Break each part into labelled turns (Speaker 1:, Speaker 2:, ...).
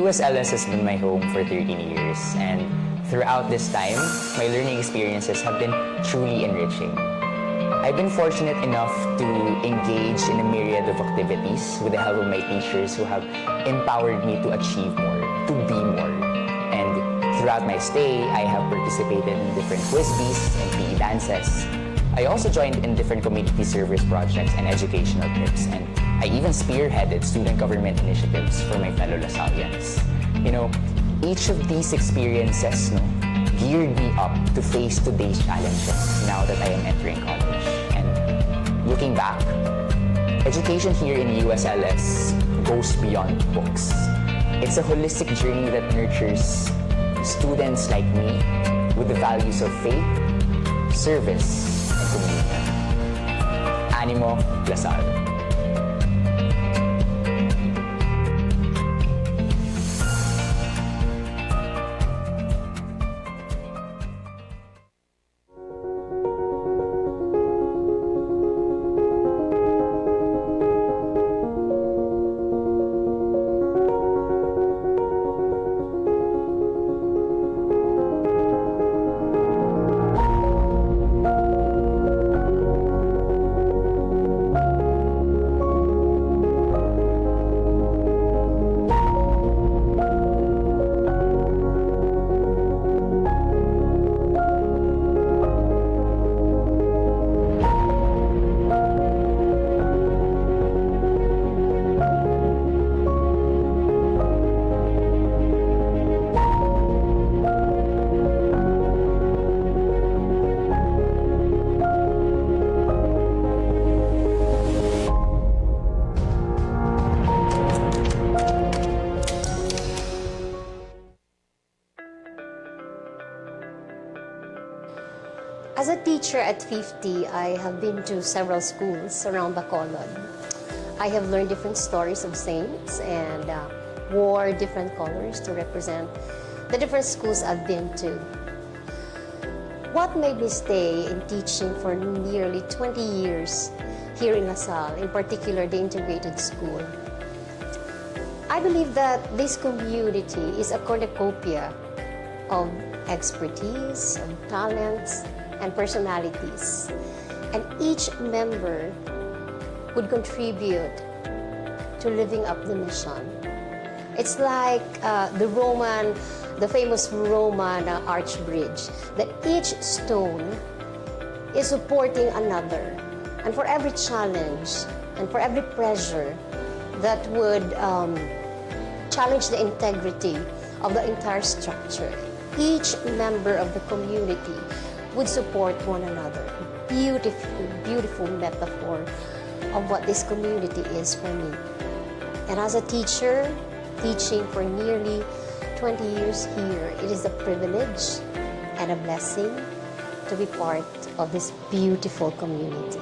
Speaker 1: USLS has been my home for 13 years, and throughout this time, my learning experiences have been truly enriching. I've been fortunate enough to engage in a myriad of activities with the help of my teachers who have empowered me to achieve more, to be more. And throughout my stay, I have participated in different quiz bees and PE dances. I also joined in different community service projects and educational trips, and I even spearheaded student government initiatives for my fellow Lasallians. You know, each of these experiences geared me up to face today's challenges now that I am entering college. And looking back, education here in USLS goes beyond books. It's a holistic journey that nurtures students like me with the values of faith, service, and community. Animo, Salle.
Speaker 2: As a teacher at 50, I have been to several schools around Bacolod. I have learned different stories of saints and wore different colors to represent the different schools I've been to. What made me stay in teaching for nearly 20 years here in Salle, in particular the integrated school? I believe that this community is a cornucopia of expertise, of talents, and personalities, and each member would contribute to living up the mission. It's like the famous Roman arch bridge, that each stone is supporting another, and for every challenge and for every pressure that would challenge the integrity of the entire structure, each member of the community would support one another. Beautiful, beautiful metaphor of what this community is for me. And as a teacher, teaching for nearly 20 years here, it is a privilege and a blessing to be part of this beautiful community.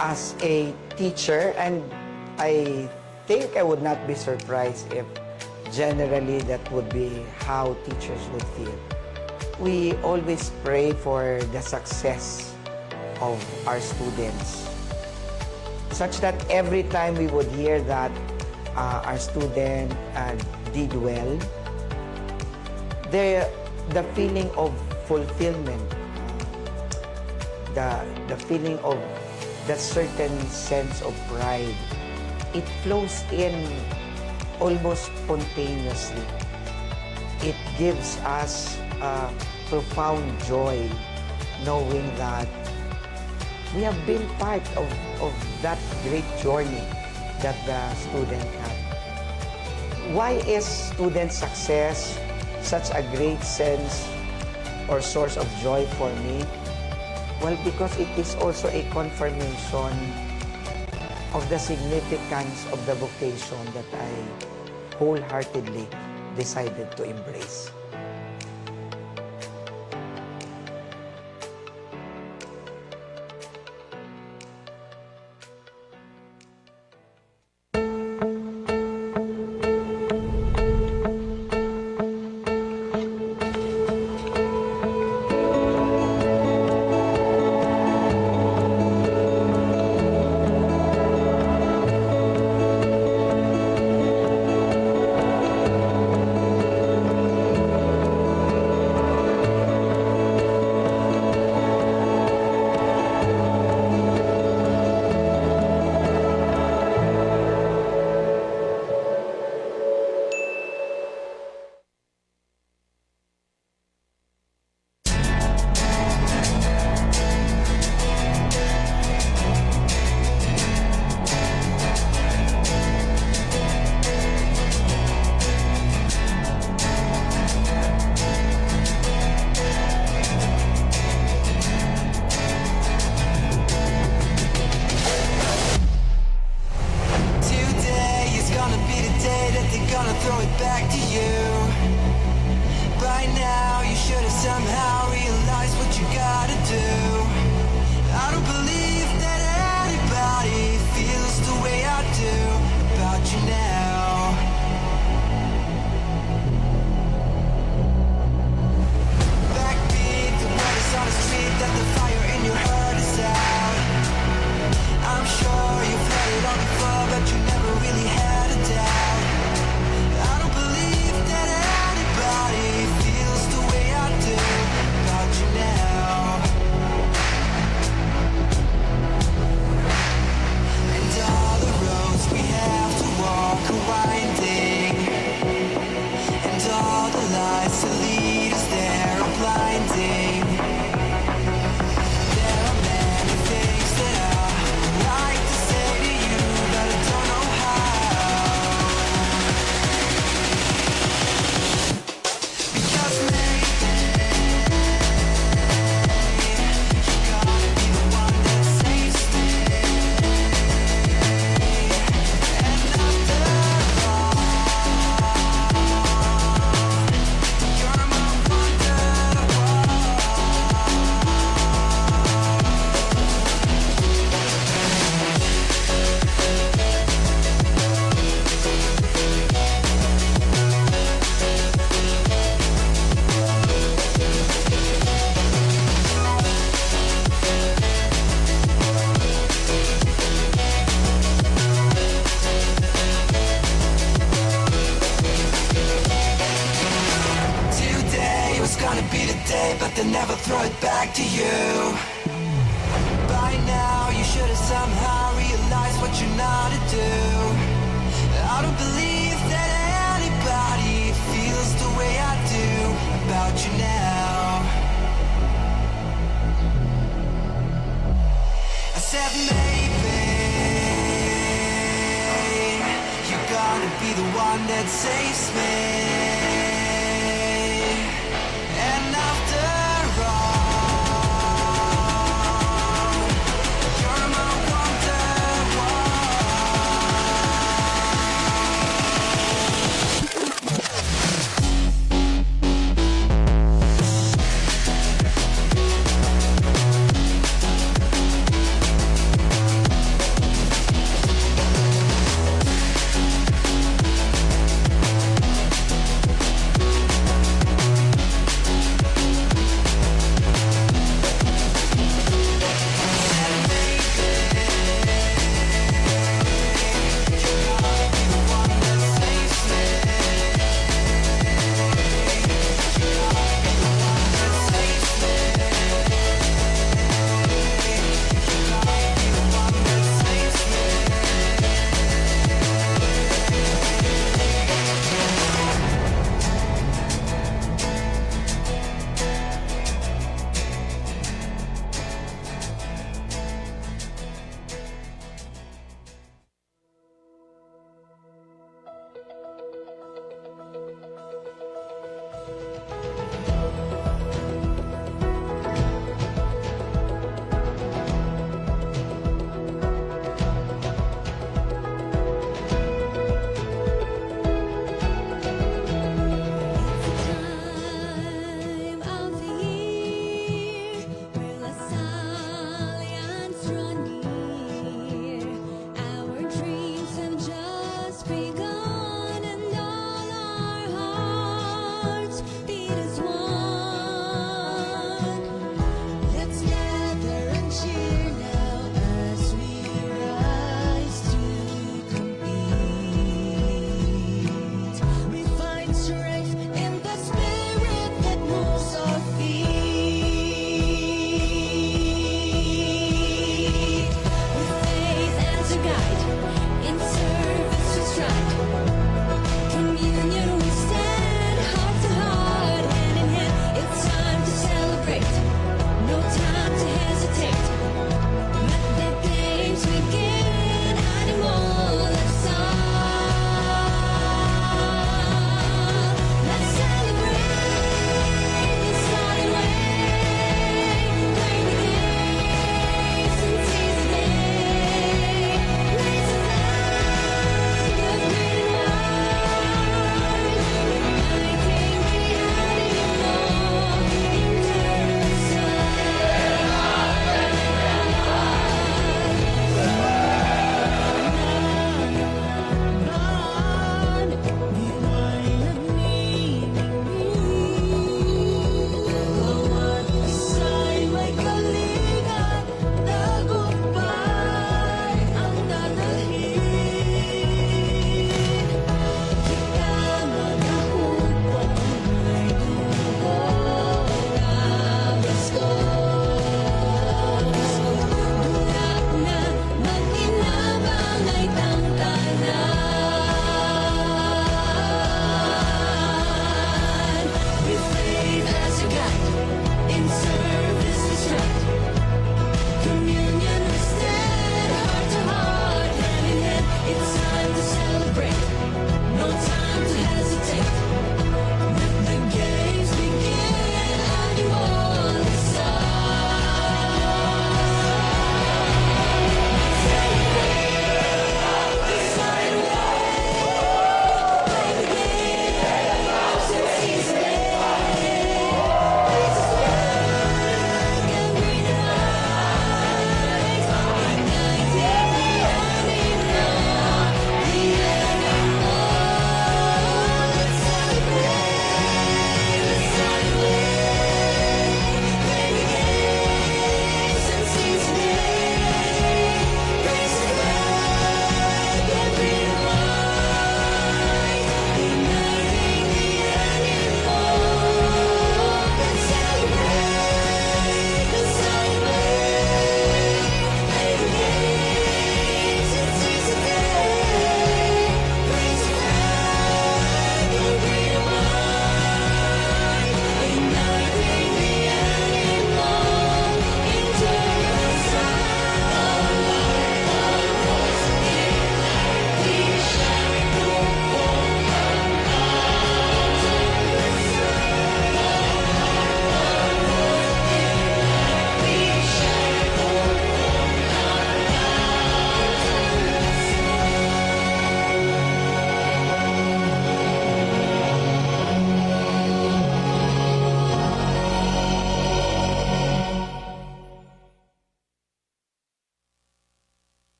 Speaker 3: As a teacher, and I think I would not be surprised if generally that would be how teachers would feel. We always pray for the success of our students, such that every time we would hear that our student did well, the feeling of fulfillment, the feeling of that certain sense of pride, it flows in almost spontaneously. It gives us a profound joy knowing that we have been part of that great journey that the student had. Why is student success such a great sense or source of joy for me? Well, because it is also a confirmation of the significance of the vocation that I wholeheartedly decided to embrace.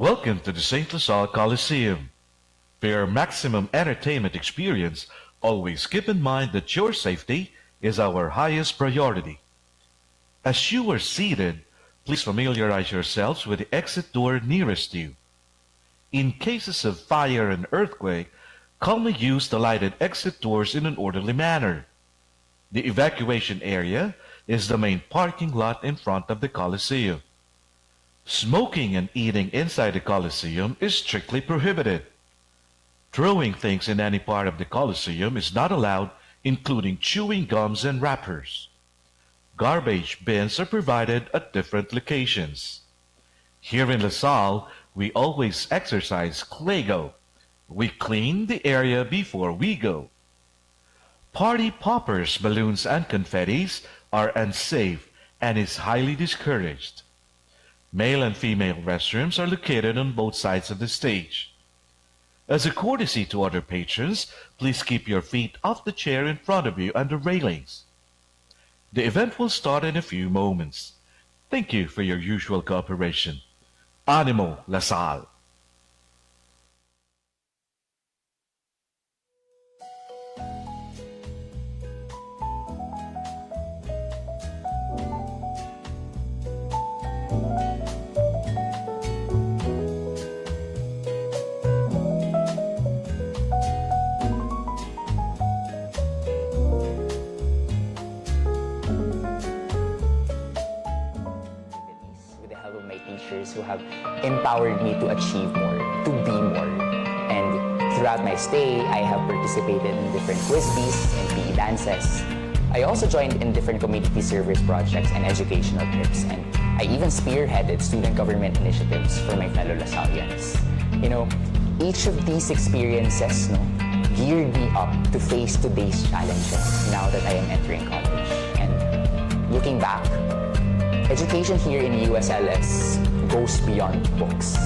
Speaker 4: Welcome to the St. Salle Coliseum. For your maximum entertainment experience, always keep in mind that your safety is our highest priority. As you are seated, please familiarize yourselves with the exit door nearest you. In cases of fire and earthquake, calmly use the lighted exit doors in an orderly manner. The evacuation area is the main parking lot in front of the Coliseum. Smoking and eating inside the Coliseum is strictly prohibited. Throwing things in any part of the Coliseum is not allowed, including chewing gums and wrappers. Garbage bins are provided at different locations. Here in Salle, we always exercise Clego. We clean the area before we go. Party poppers, balloons, and confettis are unsafe and is highly discouraged. Male and female restrooms are located on both sides of the stage. As a courtesy to other patrons, please keep your feet off the chair in front of you and the railings. The event will start in a few moments. Thank you for your usual cooperation. Animo, La Salle.
Speaker 1: With the help of my teachers who have empowered me to achieve more, to be more. And throughout my stay, I have participated in different quiz bees and PE dances. I also joined in different community service projects and educational trips, and I even spearheaded student government initiatives for my fellow Lasallians. You know, each of these experiences geared me up to face today's challenges now that I am entering college. And looking back, education here in USLS goes beyond books.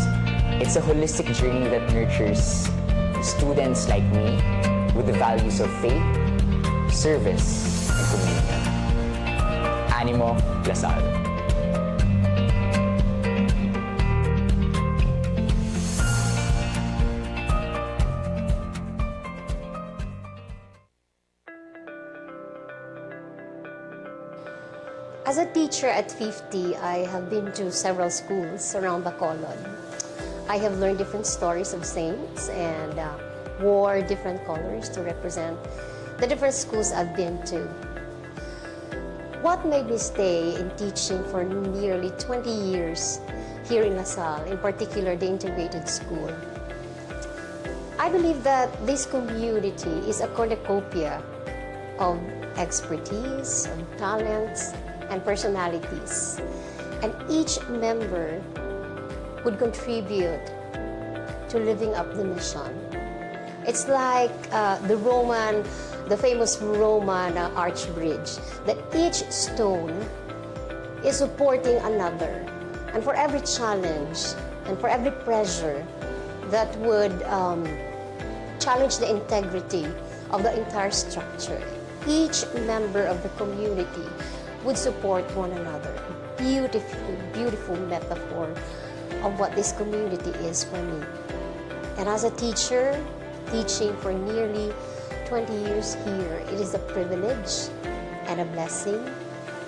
Speaker 1: It's a holistic journey that nurtures students like me with the values of faith, service, and community. Animo, La Salle.
Speaker 2: As a teacher at 50, I have been to several schools around Bacolod. I have learned different stories of saints and wore different colors to represent the different schools I've been to. What made me stay in teaching for nearly 20 years here in Salle, in particular the integrated school? I believe that this community is a cornucopia of expertise, of talents, and personalities, and each member would contribute to living up the mission. It's like the famous Roman arch bridge, that each stone is supporting another, and for every challenge and for every pressure that would challenge the integrity of the entire structure, each member of the community would support one another. Beautiful, beautiful metaphor of what this community is for me. And as a teacher, teaching for nearly 20 years here, it is a privilege and a blessing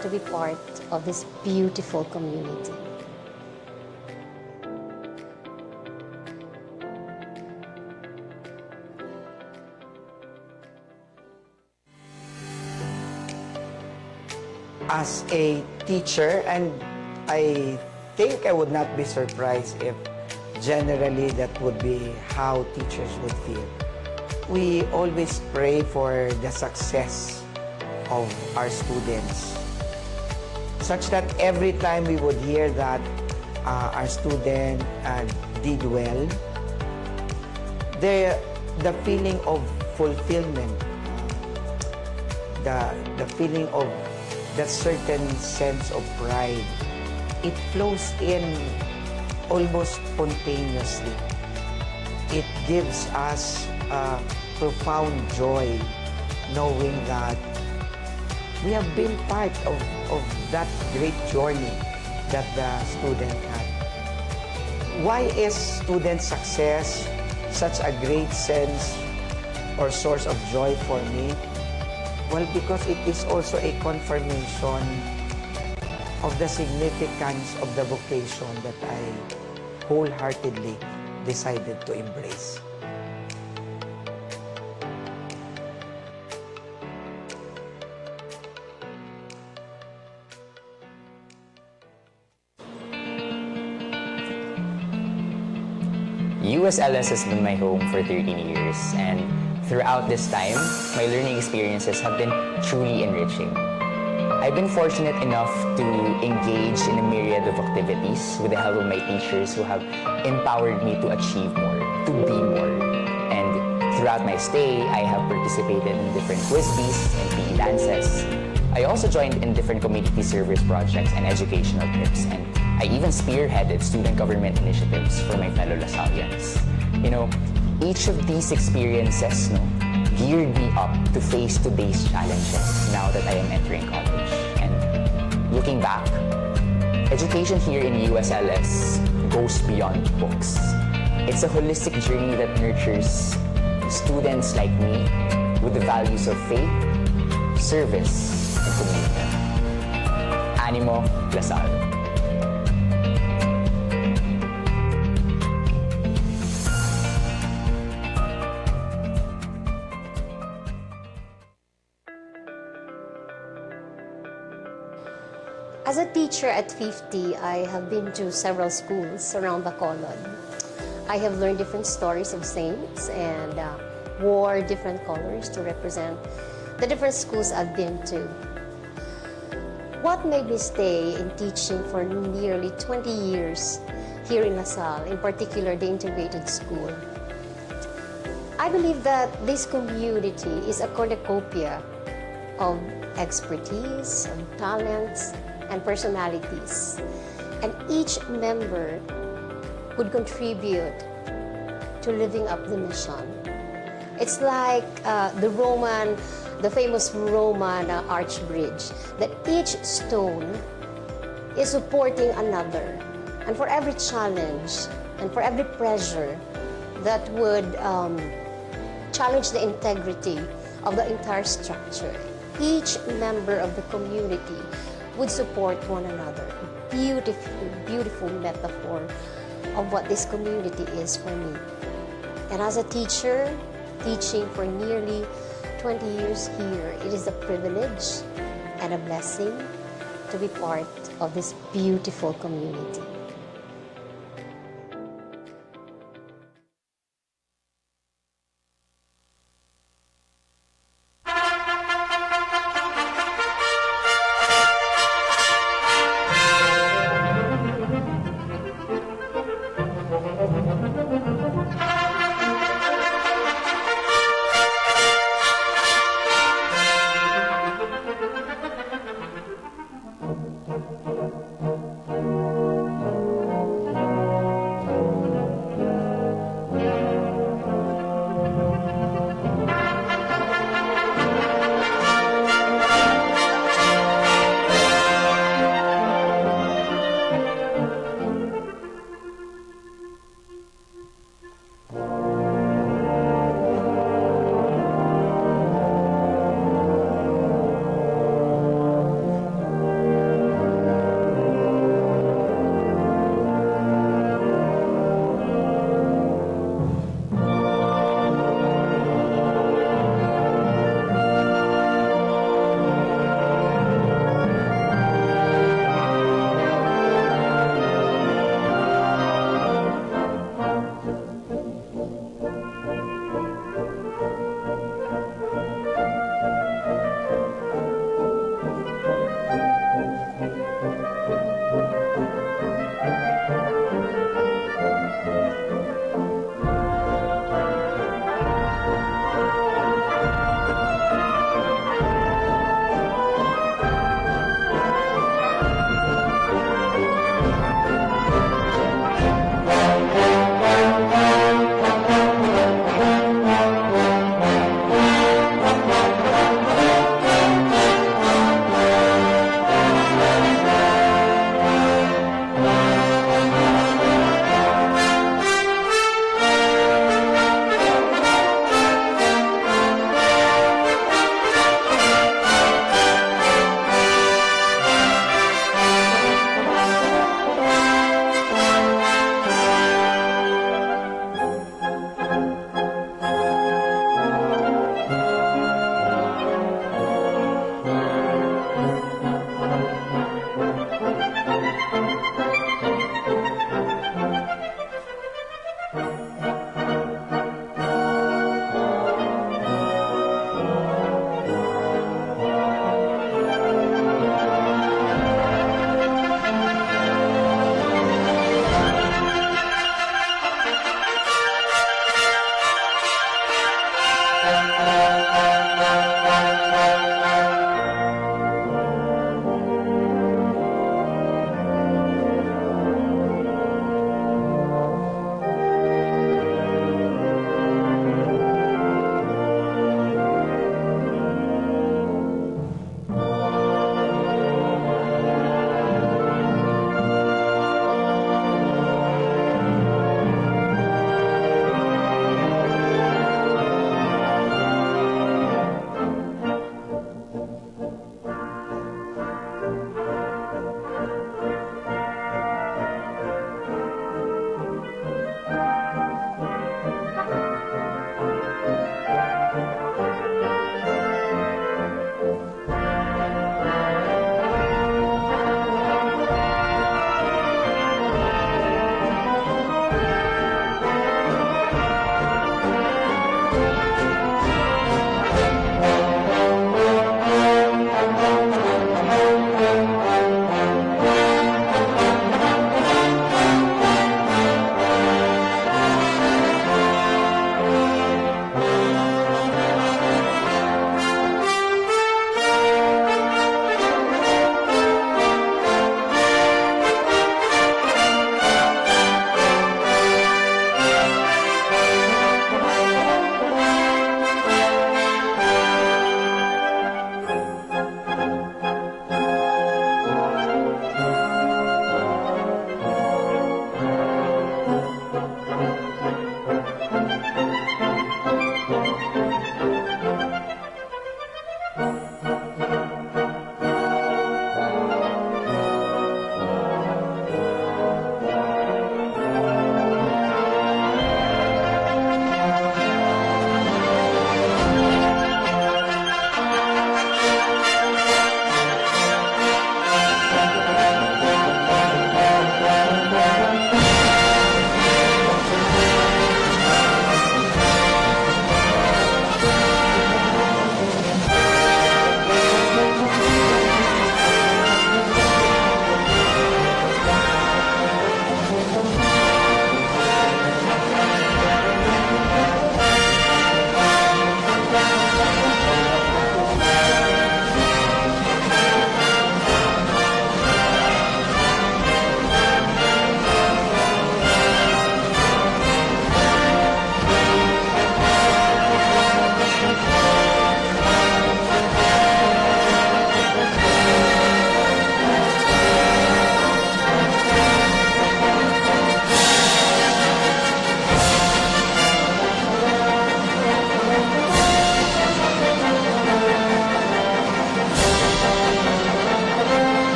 Speaker 2: to be part of this beautiful community.
Speaker 3: As a teacher, and I think I would not be surprised if generally that would be how teachers would feel. We always pray for the success of our students, such that every time we would hear that our student did well, the feeling of fulfillment, the feeling of that certain sense of pride, it flows in almost spontaneously. It gives us profound joy knowing that we have been part of that great journey that the student had. Why is student success such a great sense or source of joy for me? Well, because it is also a confirmation of the significance of the vocation that I wholeheartedly decided to embrace.
Speaker 1: USLS has been my home for 13 years, and throughout this time, my learning experiences have been truly enriching. I've been fortunate enough to engage in a myriad of activities with the help of my teachers who have empowered me to achieve more, to be more. And throughout my stay, I have participated in different quiz bees and PE dances. I also joined in different community service projects and educational trips, and I even spearheaded student government initiatives for my fellow LaSallians. You know, each of these experiences geared me up to face today's challenges now that I am entering college. And looking back, education here in USLS goes beyond books. It's a holistic journey that nurtures students like me with the values of faith, service, and community. Animo, Salle.
Speaker 2: As a teacher at 50, I have been to several schools around Bacolod. I have learned different stories of saints and wore different colors to represent the different schools I've been to. What made me stay in teaching for nearly 20 years here in Salle, in particular the integrated school? I believe that this community is a cornucopia of expertise, of talents, and personalities. And each member would contribute to living up the mission. It's like the famous Roman arch bridge, that each stone is supporting another. And for every challenge and for every pressure that would challenge the integrity of the entire structure, each member of the community would support one another. Beautiful, beautiful metaphor of what this community is for me. And as a teacher, teaching for nearly 20 years here, it is a privilege and a blessing to be part of this beautiful community.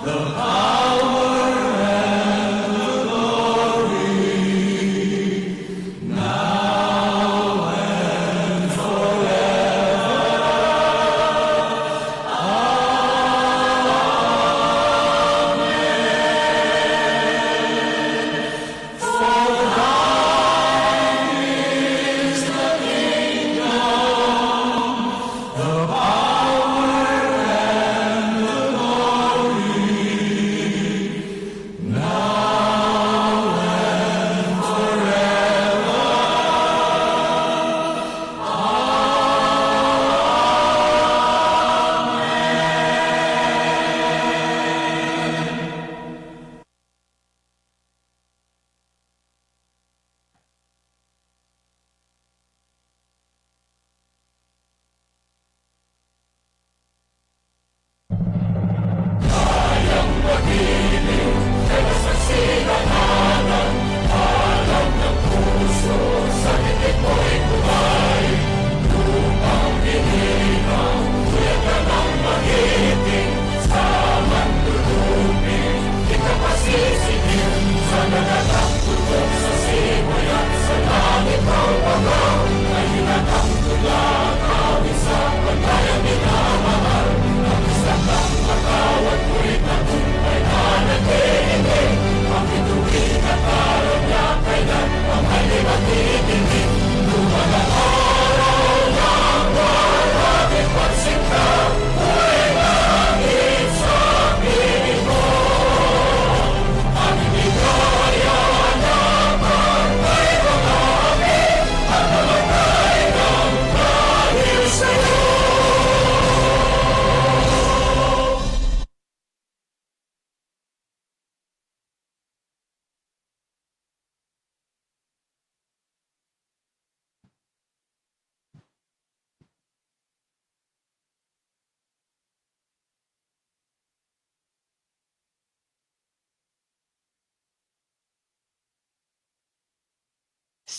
Speaker 5: The power and the glory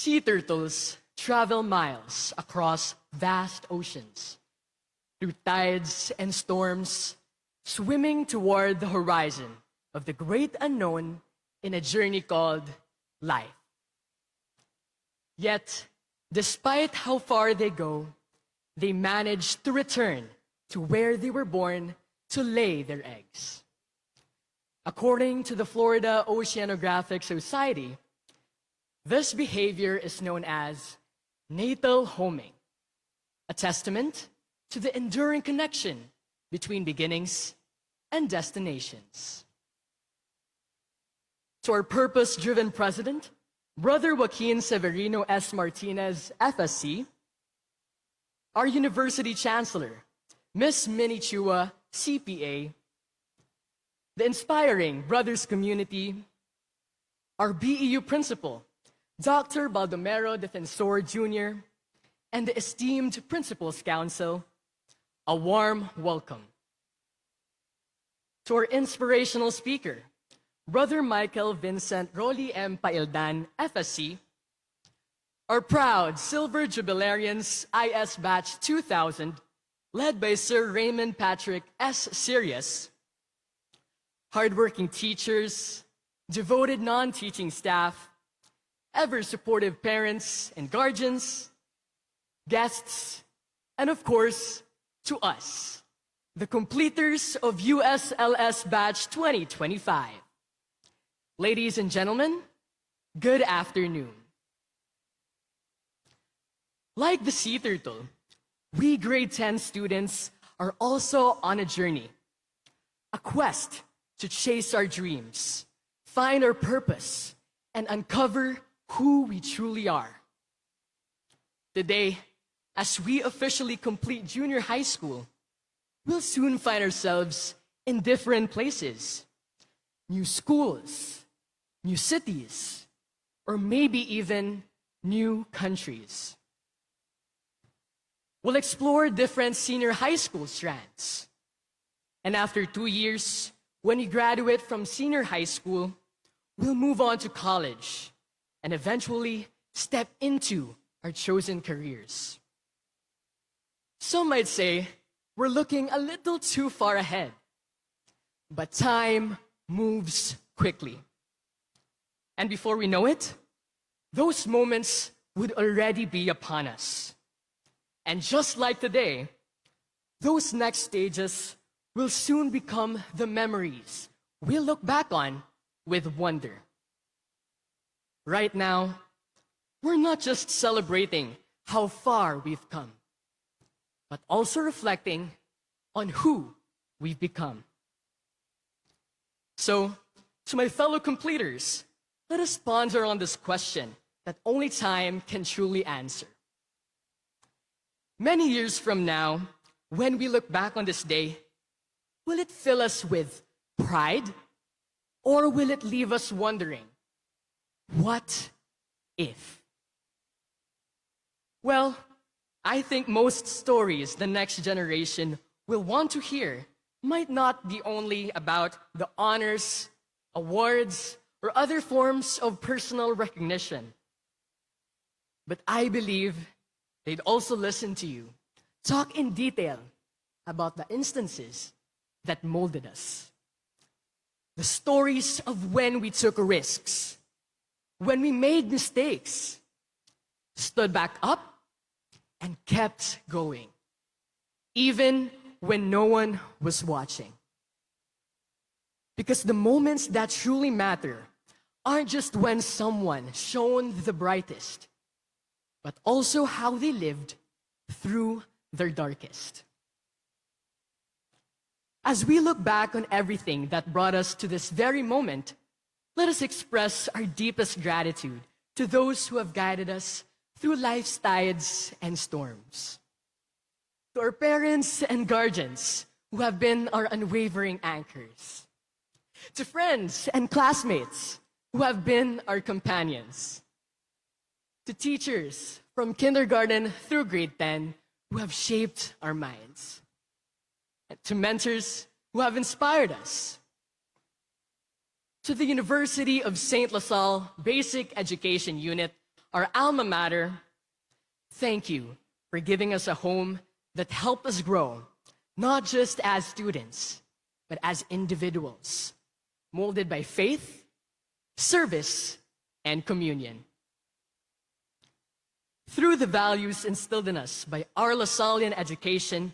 Speaker 5: sea turtles travel miles across vast oceans, through tides and storms, swimming toward the horizon of the great unknown in a journey called life. Yet, despite how far they go, they manage to return to where they were born to lay their eggs. According to the Florida Oceanographic Society, this behavior is known as natal homing, a testament to the enduring connection between beginnings and destinations. To our purpose-driven president, Brother Joaquin Severino S. Martinez, FSC, our university chancellor, Miss Minnie Chua, CPA, the inspiring brothers community, our BEU principal, Dr. Baldomero Defensor Jr., and the esteemed Principals Council, a warm welcome. To our inspirational speaker, Brother Michael Vincent Rolly M. Paildan, FSC, our proud Silver Jubilarians IS Batch 2000, led by Sir Raymond Patrick S. Sirius, hardworking teachers, devoted non-teaching staff, ever-supportive parents and guardians, guests, and of course, to us, the completers of USLS Batch 2025. Ladies and gentlemen, good afternoon. Like the sea turtle, we grade 10 students are also on a journey, a quest to chase our dreams, find our purpose, and uncover who we truly are. Today, as we officially complete junior high school, we'll soon find ourselves in different places, new schools, new cities, or maybe even new countries. We'll explore different senior high school strands. And after 2 years, when we graduate from senior high school, we'll move on to college and eventually step into our chosen careers. Some might say we're looking a little too far ahead, but time moves quickly. And before we know it, those moments would already be upon us. And just like today, those next stages will soon become the memories we'll look back on with wonder. Right now, we're not just celebrating how far we've come, but also reflecting on who we've become. So, to my fellow completers, let us ponder on this question that only time can truly answer. Many years from now, when we look back on this day, will it fill us with pride, or will it leave us wondering, what if? Well, I think most stories the next generation will want to hear might not be only about the honors, awards, or other forms of personal recognition. But I believe they'd also listen to you, talk in detail about the instances that molded us. The stories of when we took risks, when we made mistakes, stood back up, and kept going, even when no one was watching. Because the moments that truly matter aren't just when someone shone the brightest, but also how they lived through their darkest. As we look back on everything that brought us to this very moment, let us express our deepest gratitude to those who have guided us through life's tides and storms. To our parents and guardians who have been our unwavering anchors. To friends and classmates who have been our companions. To teachers from kindergarten through grade 10 who have shaped our minds. And to mentors who have inspired us. To the University of St. LaSalle Basic Education Unit, our alma mater, thank you for giving us a home that helped us grow, not just as students, but as individuals, molded by faith, service, and communion. Through the values instilled in us by our Lasallian education,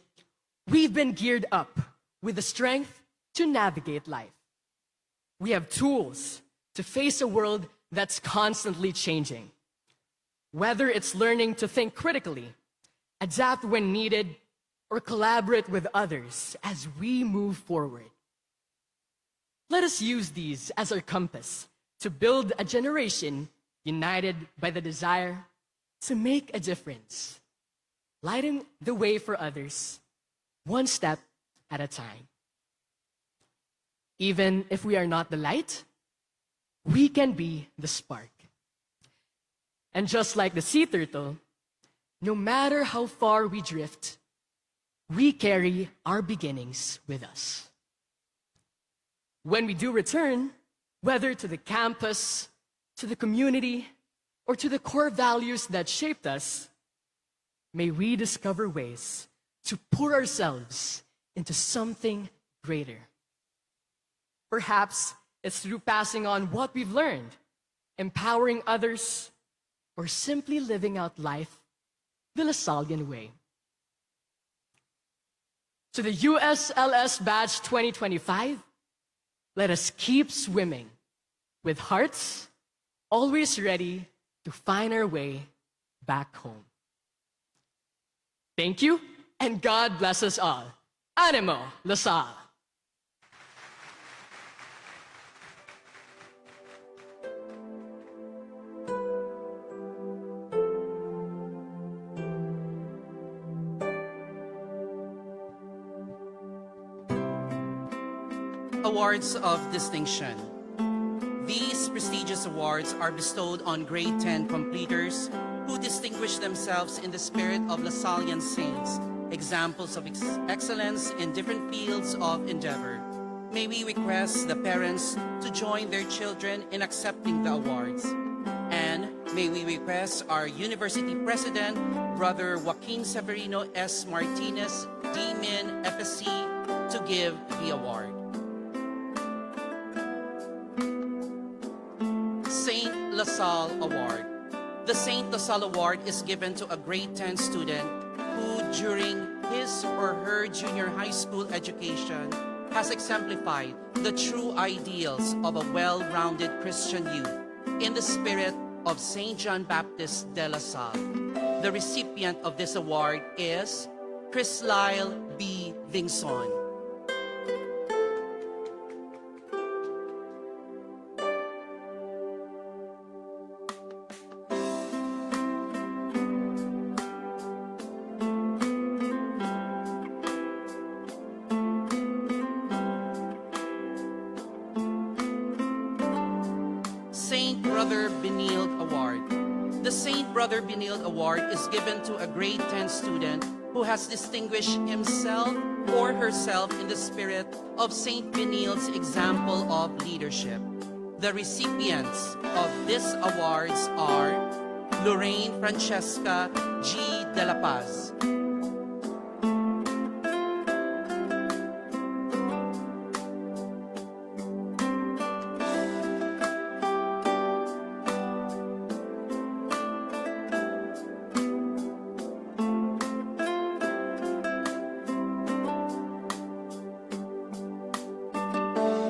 Speaker 5: we've been geared up with the strength to navigate life. We have tools to face a world that's constantly changing. Whether it's learning to think critically, adapt when needed, or collaborate with others as we move forward. Let us use these as our compass to build a generation united by the desire to make a difference, lighting the way for others, one step at a time. Even if we are not the light, we can be the spark. And just like the sea turtle, no matter how far we drift, we carry our beginnings with us. When we do return, whether to the campus, to the community, or to the core values that shaped us, may we discover ways to pour ourselves into something greater. Perhaps it's through passing on what we've learned, empowering others, or simply living out life the Lasallian way. To the USLS Batch 2025, let us keep swimming with hearts always ready to find our way back home. Thank you, and God bless us all. Animo, LaSalle.
Speaker 6: Awards of Distinction. These prestigious awards are bestowed on grade 10 completers who distinguish themselves in the spirit of Lasallian saints, examples of excellence in different fields of endeavor. May we request the parents to join their children in accepting the awards. And may we request our university president, Brother Joaquin Severino S. Martinez, D-Min, FSC, to give the award. Saint LaSalle Award. The Saint LaSalle Award is given to a grade 10 student who, during his or her junior high school education, has exemplified the true ideals of a well-rounded Christian youth in the spirit of St. John Baptist de La Salle. The recipient of this award is Chris Lyle B. Vingson. Saint Brother Benilde Award. The Saint Brother Benilde Award is given to a grade 10 student who has distinguished himself or herself in the spirit of Saint Benilde's example of leadership. The recipients of these awards are Lorraine Francesca G. De La Paz,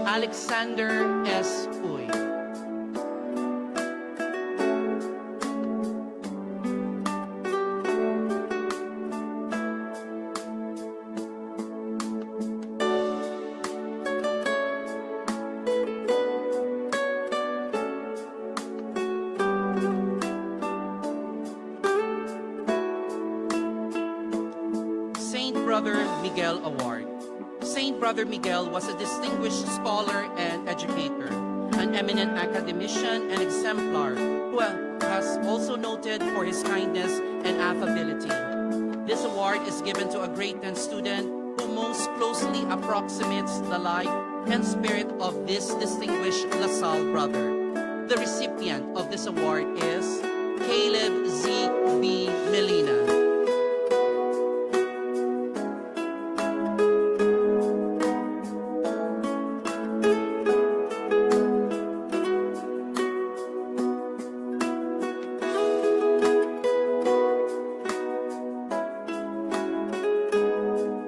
Speaker 6: Alexander S. Uy, Saint Brother Miguel Award. Saint Brother Miguel was a distinguished scholar and educator, an eminent academician and exemplar who has also noted for his kindness and affability. This award is given to a grade 10 student who most closely approximates the life and spirit of this distinguished LaSalle brother. The recipient of this award is Caleb Zeke B. Melina.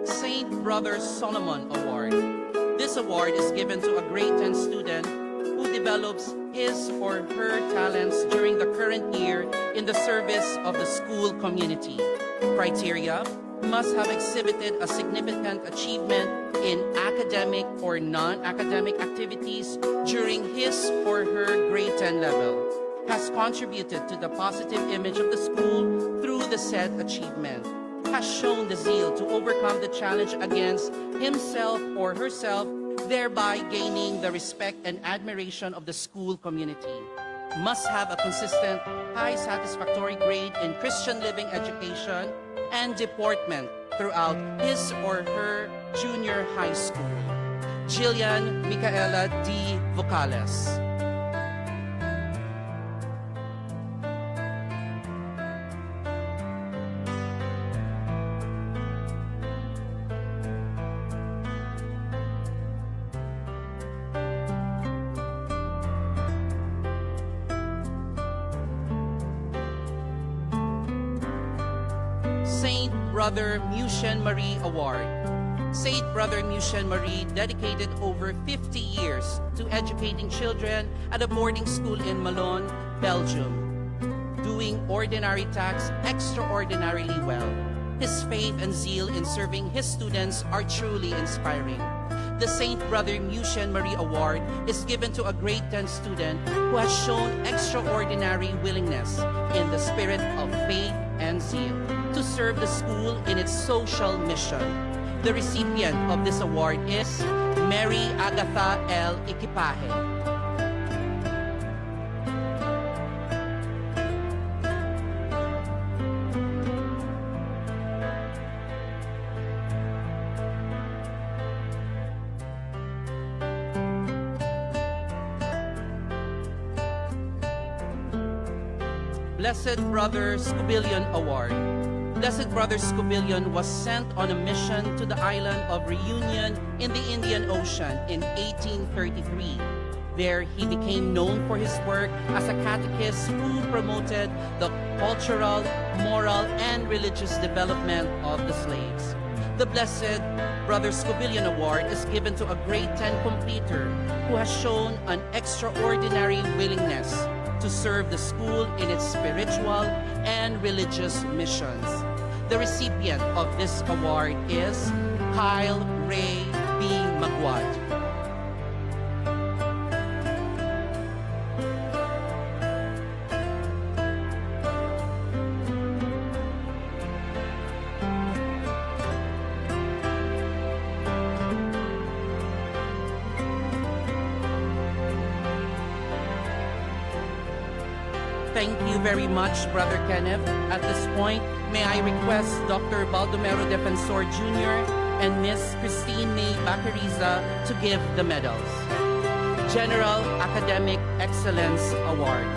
Speaker 6: Saint Brother Solomon Award. This award is given to a grade 10 student who develops his or her talents during the current year in the service of the school community. Criteria: must have exhibited a significant achievement in academic or non-academic activities during his or her grade 10 level, has contributed to the positive image of the school through the said achievement, has shown the zeal to overcome the challenge against himself or herself, thereby gaining the respect and admiration of the school community. Must have a consistent, high satisfactory grade in Christian living education and deportment throughout his or her junior high school. Jillian Micaela D. Vocales. Saint Brother Mushen Marie Award. Saint Brother Mushen Marie dedicated over 50 years to educating children at a boarding school in Malone, Belgium, doing ordinary tasks extraordinarily well. His faith and zeal in serving his students are truly inspiring. The Saint Brother Mushen Marie Award is given to a grade 10 student who has shown extraordinary willingness in the spirit of faith and zeal to serve the school in its social mission. The recipient of this award is Mary Agatha L. Iquipaje. Blessed Brother Scubillion Award. Blessed Brother Scubillion was sent on a mission to the island of Reunion in the Indian Ocean in 1833. There he became known for his work as a catechist who promoted the cultural, moral, and religious development of the slaves. The Blessed Brother Scubillion Award is given to a grade 10 completer who has shown an extraordinary willingness to serve the school in its spiritual and religious missions. The recipient of this award is Kyle Ray B. Magwad. Thank you very much, Brother Kenneth. At this point, may I request Dr. Baldomero Defensor Jr. and Miss Christine May Bacariza to give the medals. General Academic Excellence Award.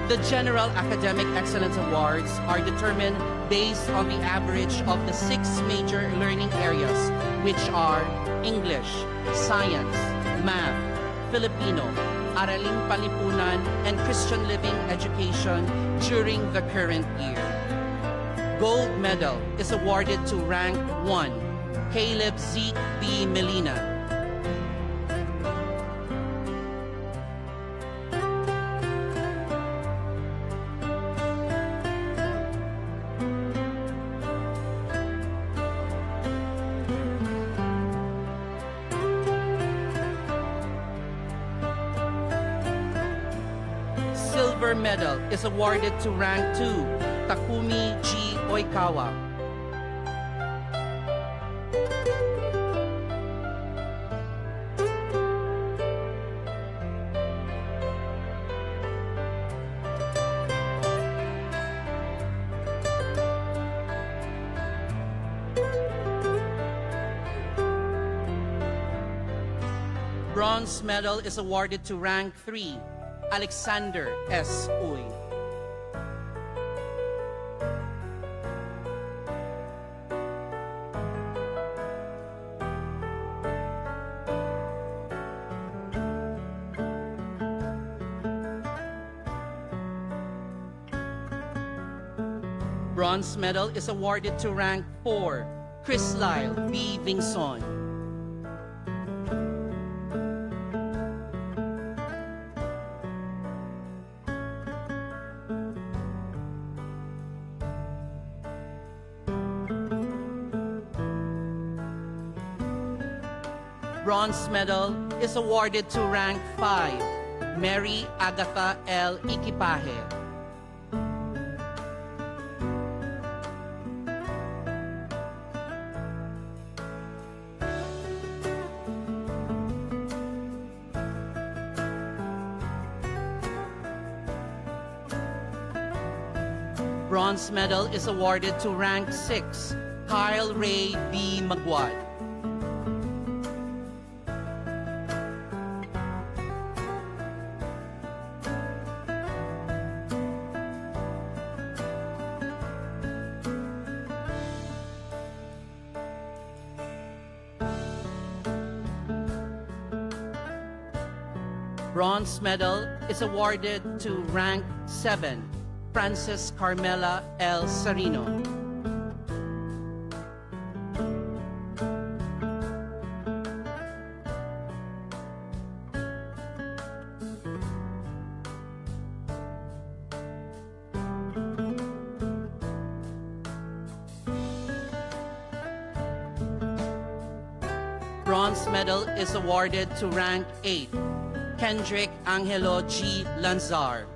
Speaker 6: The General Academic Excellence Awards are determined based on the average of the 6 major learning areas, which are English, Science, Math, Filipino, Araling Panlipunan, and Christian Living Education during the current year. Gold medal is awarded to rank 1, Caleb Zeke B. Melina. Silver medal is awarded to rank 2, Takumi G. Oikawa. Bronze medal is awarded to rank 3, Alexander S. Uy. Bronze medal is awarded to rank 4, Chris Lyle B. Vingson. Bronze medal is awarded to rank 5, Mary Agatha L. Ikipaje. Bronze medal is awarded to rank 6, Kyle Ray B. Magwad. Bronze medal is awarded to rank 7, Frances Carmela L. Sarino. Bronze medal is awarded to rank 8, Kendrick Angelo G. Lanzar.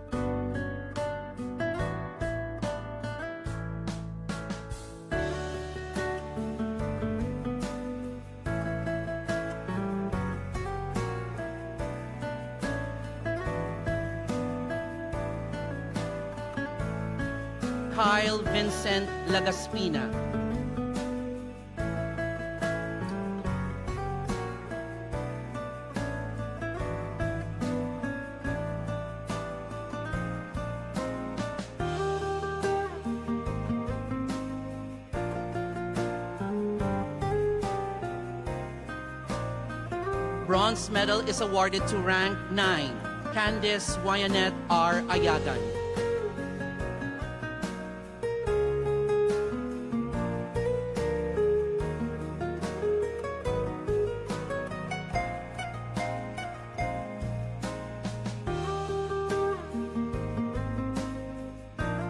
Speaker 6: Kyle Vincent Lagaspina. Bronze medal is awarded to rank 9, Candice Wyanet R. Ayagan.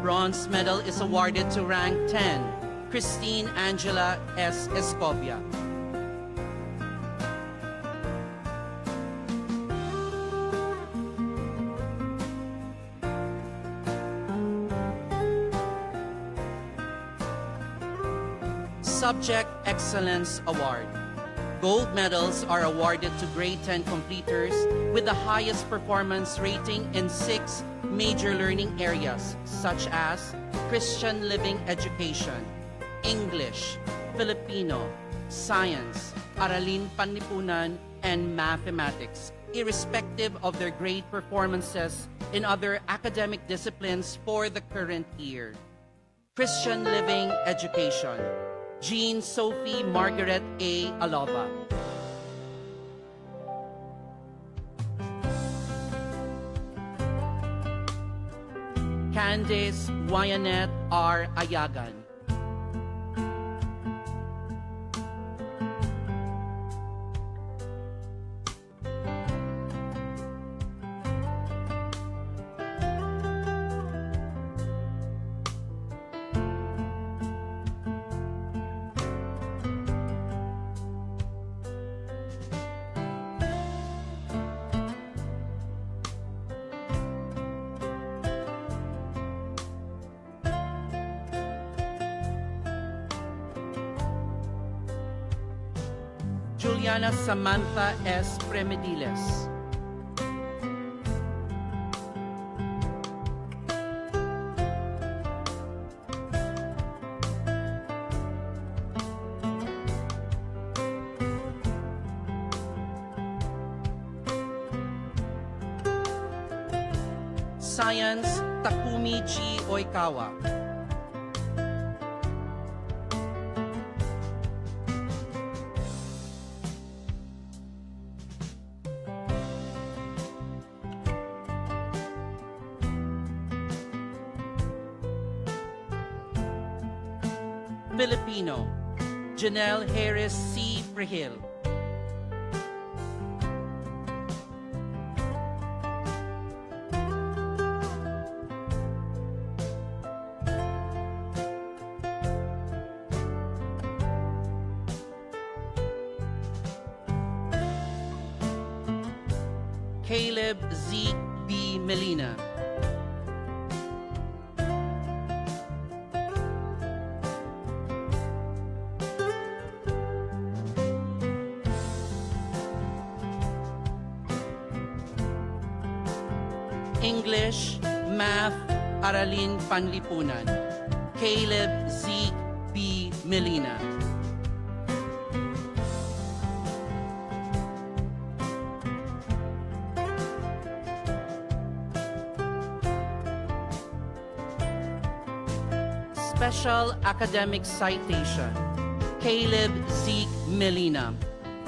Speaker 6: Bronze medal is awarded to rank 10, Christine Angela S. Escobia. Subject Excellence Award. Gold medals are awarded to grade 10 completers with the highest performance rating in 6 major learning areas such as Christian Living Education, English, Filipino, Science, Aralin Panlipunan, and Mathematics, irrespective of their grade performances in other academic disciplines for the current year. Christian Living Education, Jean Sophie Margaret A. Alova. Candice Wyanet R. Ayagan. Juliana Samantha S. Premediles. Science, Takumi G. Oikawa. Filipino, Janelle Harris C. Frihil. Caleb Zeke B. Melina. English, Math, Aralin Panlipunan. Caleb Zeke B. Melina. Special Academic Citation, Caleb Zeke Melina,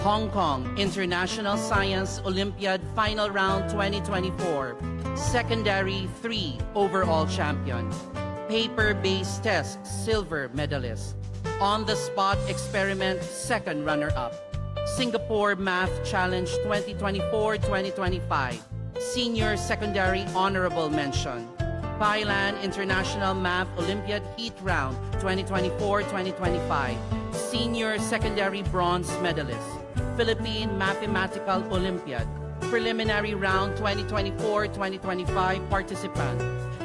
Speaker 6: Hong Kong International Science Olympiad Final Round 2024, Secondary 3 Overall Champion, Paper-Based Test Silver Medalist, On-the-Spot Experiment Second Runner-Up, Singapore Math Challenge 2024-2025, Senior Secondary Honorable Mention, Thailand International Math Olympiad Heat Round 2024-2025, Senior Secondary Bronze Medalist, Philippine Mathematical Olympiad, Preliminary Round 2024-2025 Participant,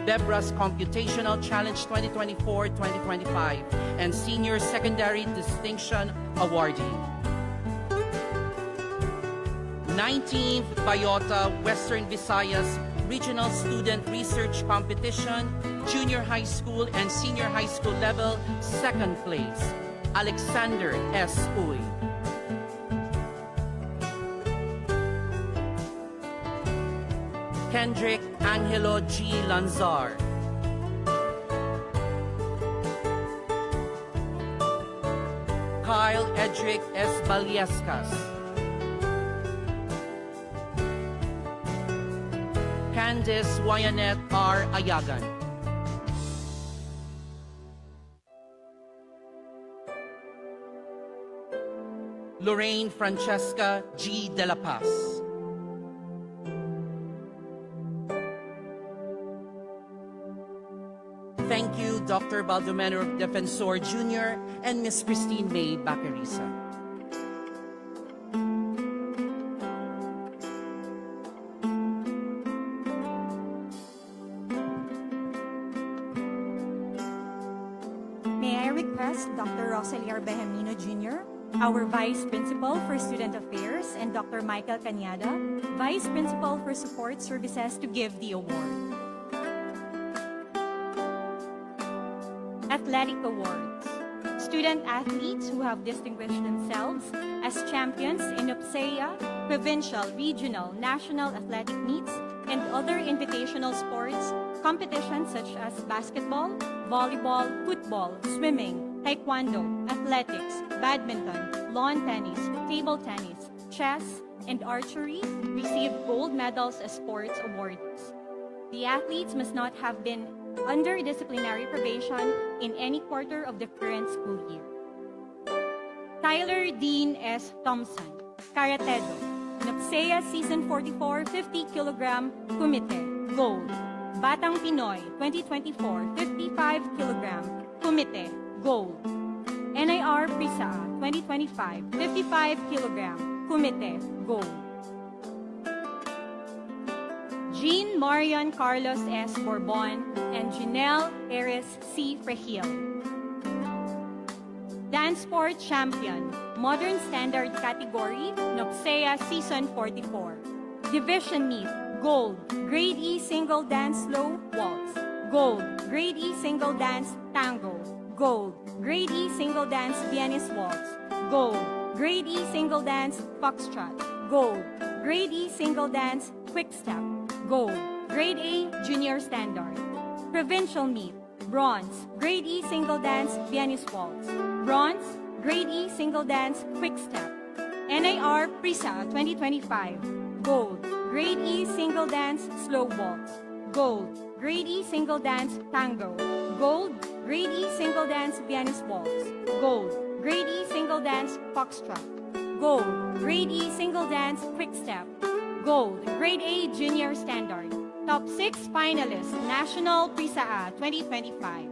Speaker 6: Deborah's Computational Challenge 2024-2025, and Senior Secondary Distinction Awardee. 19th Bayota Western Visayas Regional Student Research Competition, Junior High School and Senior High School level, second place, Alexander S. Uy. Kendrick Angelo G. Lanzar. Kyle Edric S. Baliescas. Candice Wyanet R. Ayagan. Lorraine Francesca G. De La Paz. Thank you, Dr. Baldomero Defensor Jr. and Miss Christine May Bacarisa.
Speaker 7: May I request Dr. Rosaliar Behemino Jr., our Vice Principal for Student Affairs, and Dr. Michael Cañada, Vice Principal for Support Services, to give the award. Athletic Awards. Student athletes who have distinguished themselves as champions in UPSEA, provincial, regional, national athletic meets, and other invitational sports competitions such as basketball, volleyball, football, swimming, taekwondo, athletics, badminton, lawn tennis, table tennis, chess, and archery received gold medals as sports awardees. The athletes must not have been under disciplinary probation in any quarter of the current school year. Tyler Dean S. Thompson, Karatedo, UPSEA Season 44 50 kg Kumite, Gold. Batang Pinoy 2024 55 kg Kumite, Gold. NIR Prisa 2025 55 kg Kumite, Gold. Jean Marian Carlos S. Bourbon and Janelle Ares C. Frehil. Dance Sport Champion, Modern Standard Category, UPSEA Season 44. Division Meet, Gold, Grade E Single Dance Slow Waltz. Gold, Grade E Single Dance Tango. Gold, Grade E Single Dance Viennese Waltz. Gold, Grade E Single Dance Foxtrot. Gold, Grade E Single Dance Quick Step. Gold, Grade A Junior Standard. Provincial Meet, Bronze, Grade E Single Dance Viennese Waltz. Bronze, Grade E Single Dance Quick Step. NIR Prisa 2025. Gold, Grade E Single Dance Slow Waltz. Gold, Grade E Single Dance Tango. Gold, Grade E Single Dance Vienna's Waltz. Gold. Grade E Single Dance Foxtrot. Gold. Grade E Single Dance Quick Step. Gold. Grade A Junior Standard. Top 6 finalists, National Prisa 2025.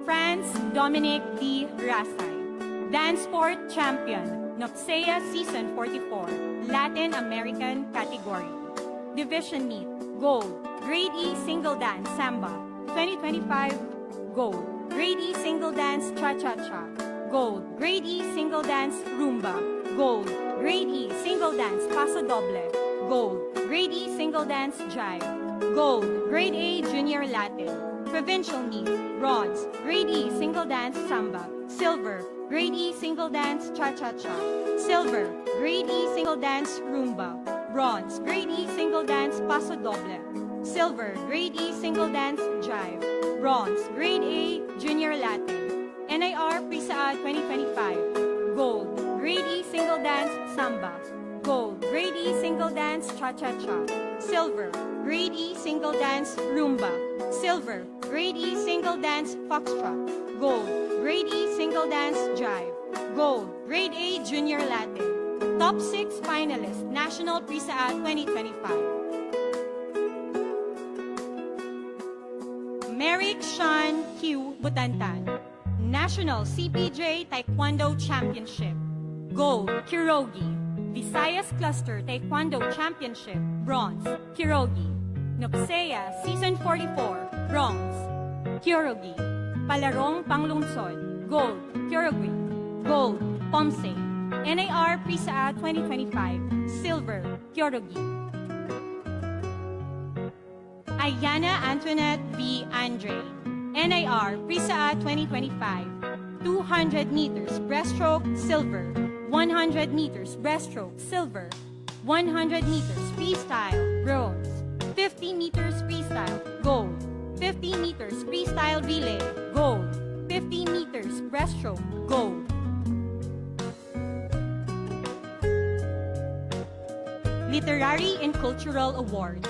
Speaker 7: France Dominic D. Rasay. Dance Sport Champion, NOPSEA Season 44, Latin American category. Division Meet, Gold. Grade E Single Dance Samba, 2025, Gold. Grade E Single Dance Cha-Cha-Cha, Gold. Grade E Single Dance Rumba, Gold. Grade E Single Dance Paso Doble, Gold. Grade E Single Dance Jive, Gold. Grade A Junior Latin. Provincial Meet, Bronze. Grade E Single Dance Samba, Silver. Grade E Single Dance Cha-Cha-Cha, Silver. Grade E Single Dance Rumba, Bronze. Grade E Single Dance Paso Doble, Silver. Grade E Single Dance Jive, Bronze. Grade A Junior Latin. NIR Prisa 2025, Gold. Grade E Single Dance Samba, Gold. Grade E Single Dance Cha-Cha-Cha, Silver. Grade E Single Dance Rumba, Silver. Grade E Single Dance Foxtrot, Gold. Grade E Single Dance Jive, Gold. Grade A Junior Latin. Top 6 finalists, National Prisa 2025. Merrick Sean Q. Butantan, National CPJ Taekwondo Championship, Gold. Kirogi. Visayas Cluster Taekwondo Championship, Bronze. Kirogi. NOPSEA Season 44, Bronze. Kirogi. Palarong Panglungsod, Gold. Kirogi. Gold. Pomse. NIR Prisa 2025, Silver. Kirogi. Ayana Antoinette V. Andre, NIR Prisa 2025, 200 meters breaststroke, silver. 100 meters breaststroke, silver. 100 meters freestyle, bronze. 50 meters freestyle, gold. 50 meters freestyle relay, gold. 50 meters breaststroke, gold. Literary and Cultural Awards.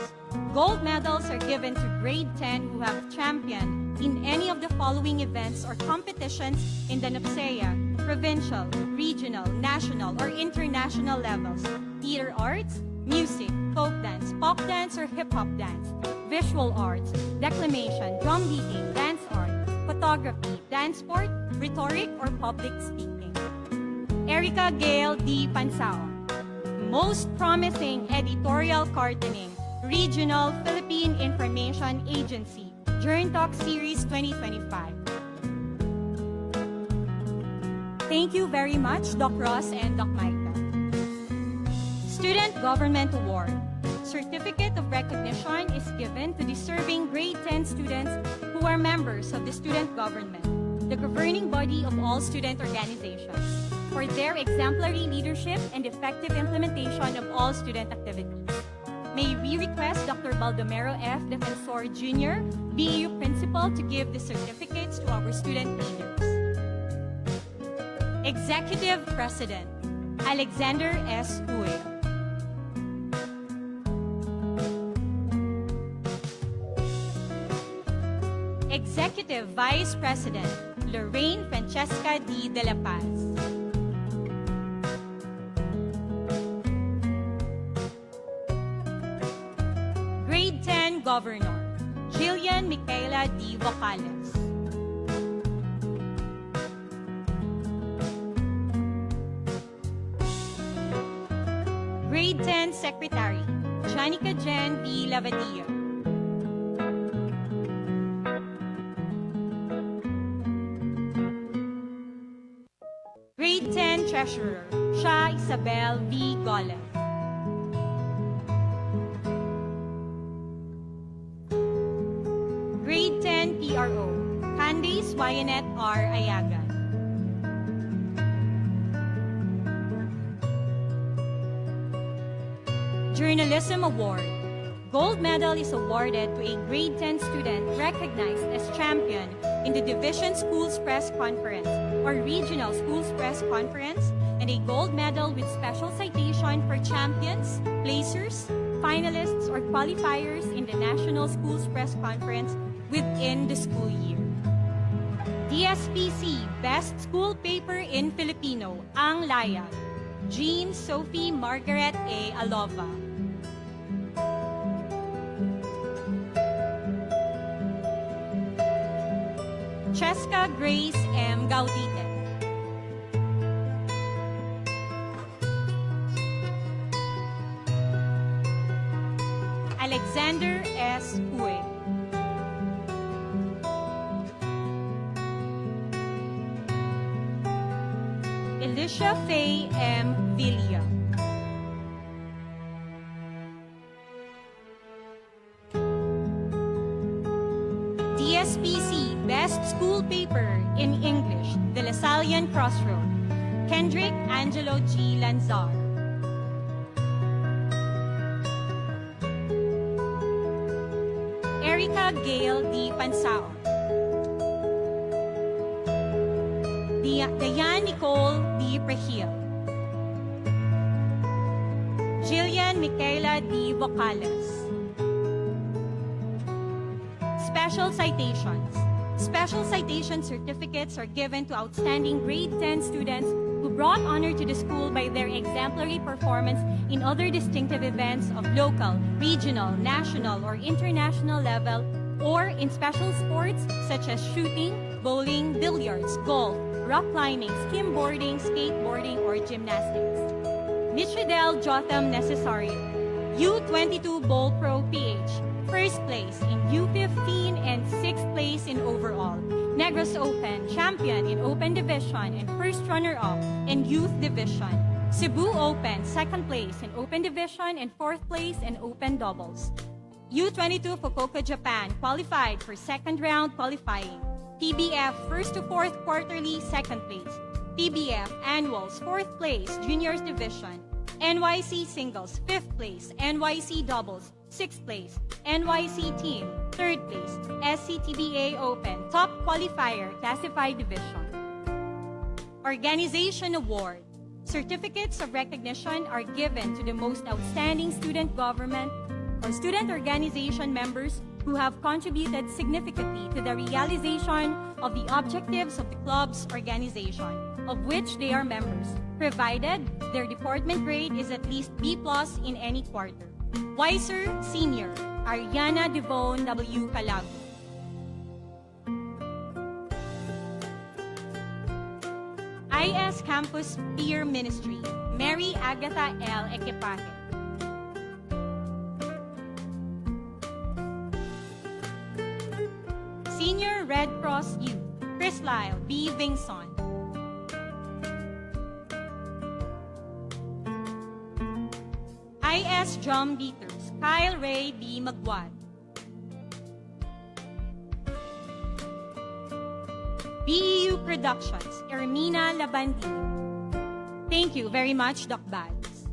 Speaker 7: Gold medals are given to grade 10 who have championed in any of the following events or competitions in the NOPSEA, provincial, regional, national, or international levels. Theater arts, music, folk dance, pop dance or hip-hop dance, visual arts, declamation, drum beating, dance art, photography, dance sport, rhetoric, or public speaking. Erica Gail D. Pansao, Most Promising Editorial Cartooning, Regional Philippine Information Agency, Journey Talk Series 2025. Thank you very much, Doc Ross and Doc Maita. Student Government Award. Certificate of recognition is given to deserving grade 10 students who are members of the student government, the governing body of all student organizations, for their exemplary leadership and effective implementation of all student activities. May we request Dr. Baldomero F. Defensor Jr., BEU Principal, to give the certificates to our student leaders. Executive President, Alexander S. Uy. Executive Vice President, Lorraine Francesca D. De La Paz. Grade 10 Governor, Jillian Micaela D. Vocales. Grade 10 Secretary, Janica Jen V. Lavadia. Grade 10 Treasurer, Sha Isabel V. Golev. Grade 10 PRO, Candice Wyanet R. Ayagan. Journalism Award. Gold medal is awarded to a grade 10 student recognized as champion in the Division Schools Press Conference or Regional Schools Press Conference, and a gold medal with special citation for champions, placers, finalists or qualifiers in the National Schools Press Conference within the school year. DSPC Best School Paper in Filipino, Ang Layag, Jean Sophie Margaret A. Alova. Cheska Grace M. Gaudite. Alexander S. Hue. Alicia Faye M. Villa. DSPC Best School Paper in English, The Lasallian Crossroad, Kendrick Angelo G. Lanzar. Erica Gail D. Pansao. Diane Nicole D. Prehil. Jillian Michaela D. Vocales. Special citations. Special citation certificates are given to outstanding grade 10 students who brought honor to the school by their exemplary performance in other distinctive events of local, regional, national, or international level, or in special sports such as shooting, bowling, billiards, golf, rock climbing, skimboarding, skateboarding, or gymnastics. Michidel Jotham Necesario, U22 Bowl Pro PH, first place in U15 and sixth place in overall. Negros Open, champion in Open Division and first runner-up in Youth Division. Cebu Open, second place in Open Division and fourth place in Open Doubles. U22 Fukuoka, Japan, qualified for second round qualifying. PBF first to fourth quarterly, second place. PBF Annuals, fourth place, Juniors Division. NYC Singles, fifth place. NYC Doubles, sixth place. NYC Team, third place. SCTBA Open, top qualifier, classified division. Organization Award. Certificates of recognition are given to the most outstanding student government or student organization members who have contributed significantly to the realization of the objectives of the club's organization, of which they are members, provided their department grade is at least B+ in any quarter. Weiser Senior, Ariana Devone W. Calago. IS Campus Peer Ministry, Mary Agatha L. Equipaje. Senior Red Cross Youth, Chris Lyle B. Vingson. IS Drum Beaters, Kyle Ray B. Magwad. BEU Productions, Ermina Labandi. Thank you very much, Doc Bads.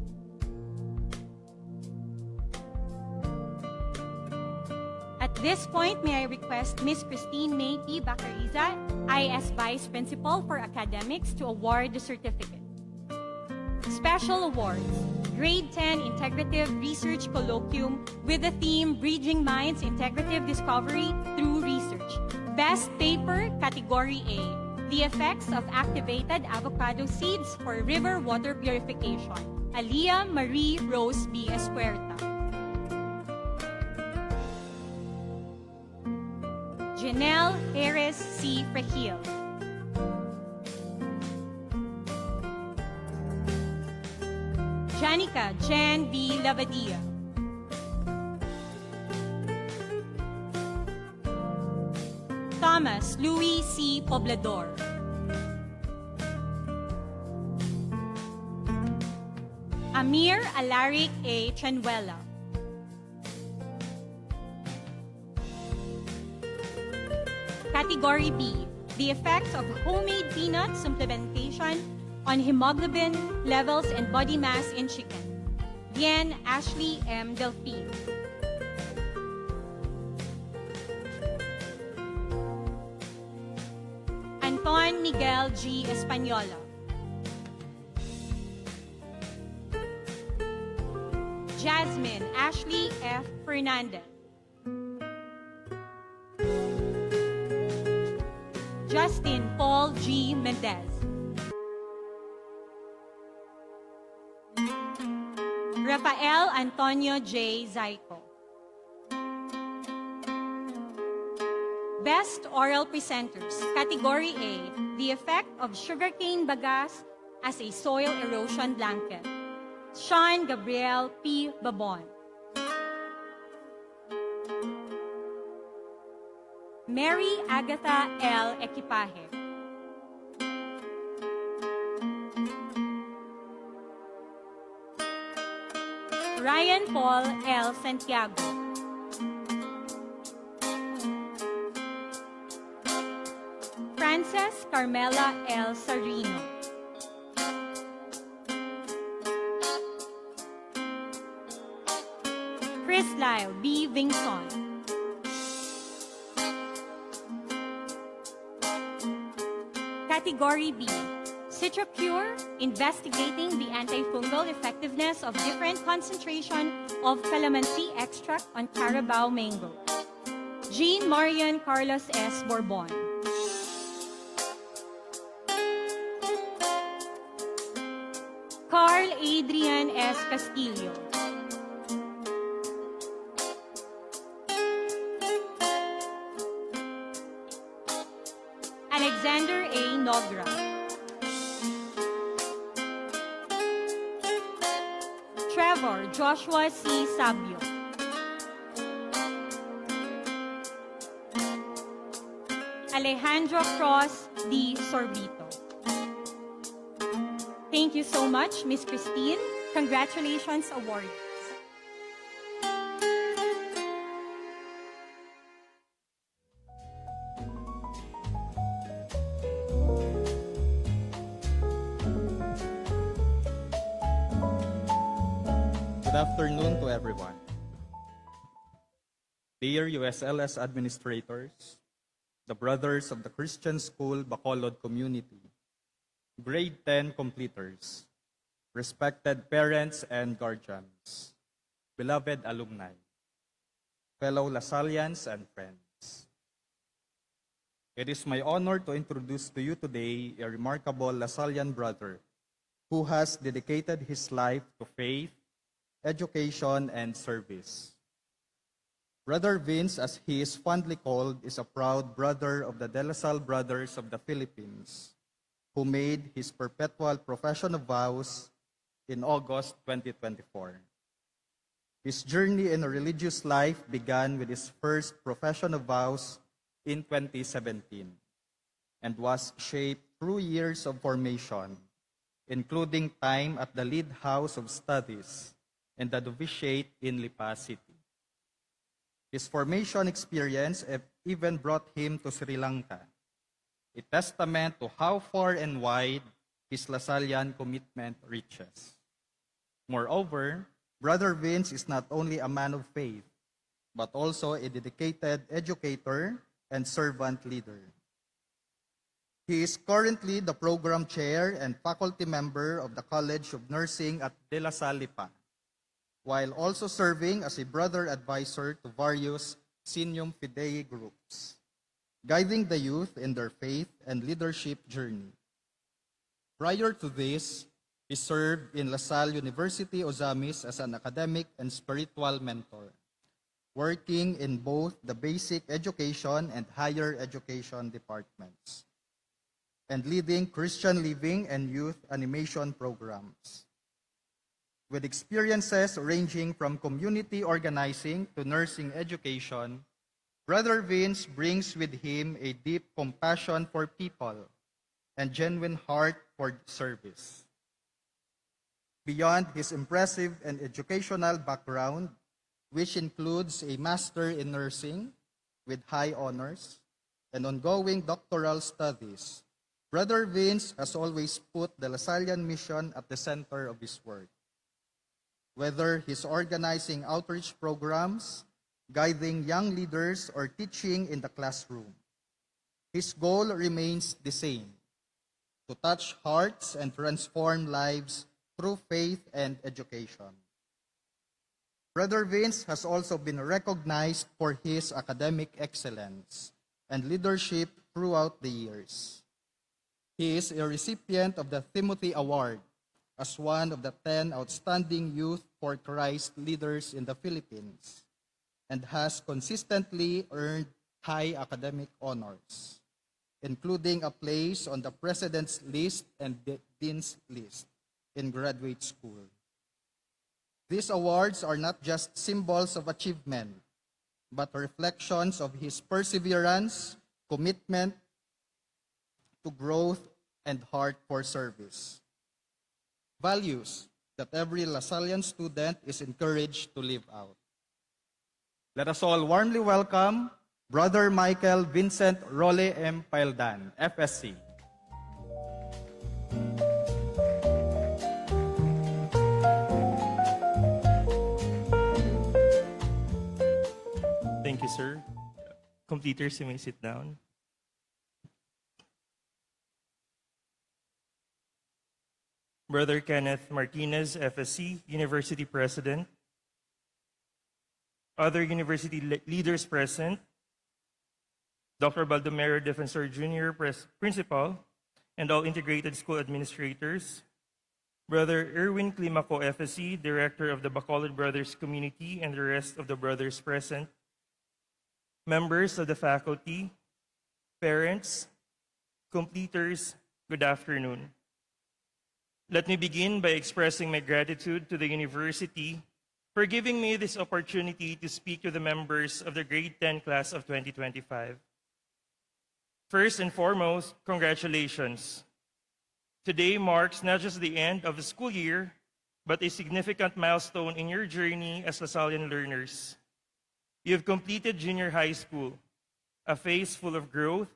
Speaker 7: At this point, may I request Ms. Christine May P. Bacariza, IS Vice Principal for Academics, to award the certificate. Special awards. Grade 10 Integrative Research Colloquium with the theme Bridging Minds Integrative Discovery Through Research. Best Paper, Category A, The Effects of Activated Avocado Seeds for River Water Purification. Alia Marie Rose B. Espuerta. Janelle Harris C. Frejil. Janica Jan V. Lavadia. Thomas Louis C. Poblador. Amir Alaric A. Chanuela. Category B, the effects of homemade peanut supplementation on hemoglobin levels and body mass in chicken. Bien Ashley M. Delphine. Anton Miguel G. Española. Jasmine Ashley F. Fernandez. Justin Paul G. Mendez. Rafael Antonio J. Zaico. Best Oral Presenters, Category A, The Effect of Sugarcane Bagasse as a Soil Erosion Blanket. Sean Gabriel P. Babon. Mary Agatha L. Equipaje. Ryan Paul L. Santiago. Frances Carmela L. Sarino. Chris Lyle B. Vingson. Category B, Citrocure, investigating the antifungal effectiveness of different concentration of calamansi extract on Carabao mango. Jean Marian Carlos S. Bourbon. Carl Adrian S. Castillo. Alexander A. Nogra. Trevor Joshua C. Sabio. Alejandro Cross D. Sorbito. Thank you so much, Miss Christine. Congratulations, award.
Speaker 8: Good afternoon to everyone. Dear USLS administrators, the brothers of the Christian School Bacolod community, grade 10 completers, respected parents and guardians, beloved alumni, fellow Lasallians and friends. It is my honor to introduce to you today a remarkable Lasallian brother who has dedicated his life to faith, education, and service. Brother Vince, as he is fondly called, is a proud brother of the De La Salle Brothers of the Philippines, who made his perpetual profession of vows in August 2024. His journey in a religious life began with his first profession of vows in 2017 and was shaped through years of formation, including time at the Lead House of Studies and the novitiate in Lipa City. His formation experience even brought him to Sri Lanka, a testament to how far and wide his Lasallian commitment reaches. Moreover, Brother Vince is not only a man of faith, but also a dedicated educator and servant leader. He is currently the program chair and faculty member of the College of Nursing at De La Salle Lipa, while also serving as a brother advisor to various Sinium Fidei groups, guiding the youth in their faith and leadership journey. Prior to this, he served in La Salle University Ozamis as an academic and spiritual mentor, working in both the basic education and higher education departments, and leading Christian living and youth animation programs. With experiences ranging from community organizing to nursing education, Brother Vince brings with him a deep compassion for people and genuine heart for service. Beyond his impressive and educational background, which includes a master in nursing with high honors and ongoing doctoral studies, Brother Vince has always put the Lasallian mission at the center of his work. Whether he's organizing outreach programs, guiding young leaders, or teaching in the classroom, his goal remains the same: to touch hearts and transform lives through faith and education. Brother Vince has also been recognized for his academic excellence and leadership throughout the years. He is a recipient of the Timothy Award as one of the 10 outstanding Youth for Christ leaders in the Philippines and has consistently earned high academic honors, including a place on the President's List and the Dean's List in graduate school. These awards are not just symbols of achievement, but reflections of his perseverance, commitment to growth, and heart for service. Values that every Lasallian student is encouraged to live out. Let us all warmly welcome Brother Michael Vincent Role M. Paildan, FSC.
Speaker 9: Thank you, sir. Completers, you may sit down. Brother Kenneth Martinez, FSC, University President. Other university leaders present. Dr. Baldomero Defensor Jr., Principal, and all integrated school administrators. Brother Erwin Climaco, FSC, Director of the Bacolod Brothers Community, and the rest of the brothers present. Members of the faculty, parents, completers, good afternoon. Let me begin by expressing my gratitude to the university for giving me this opportunity to speak to the members of the grade 10 class of 2025. First and foremost, congratulations. Today marks not just the end of the school year, but a significant milestone in your journey as Lasallian learners. You have completed junior high school, a phase full of growth,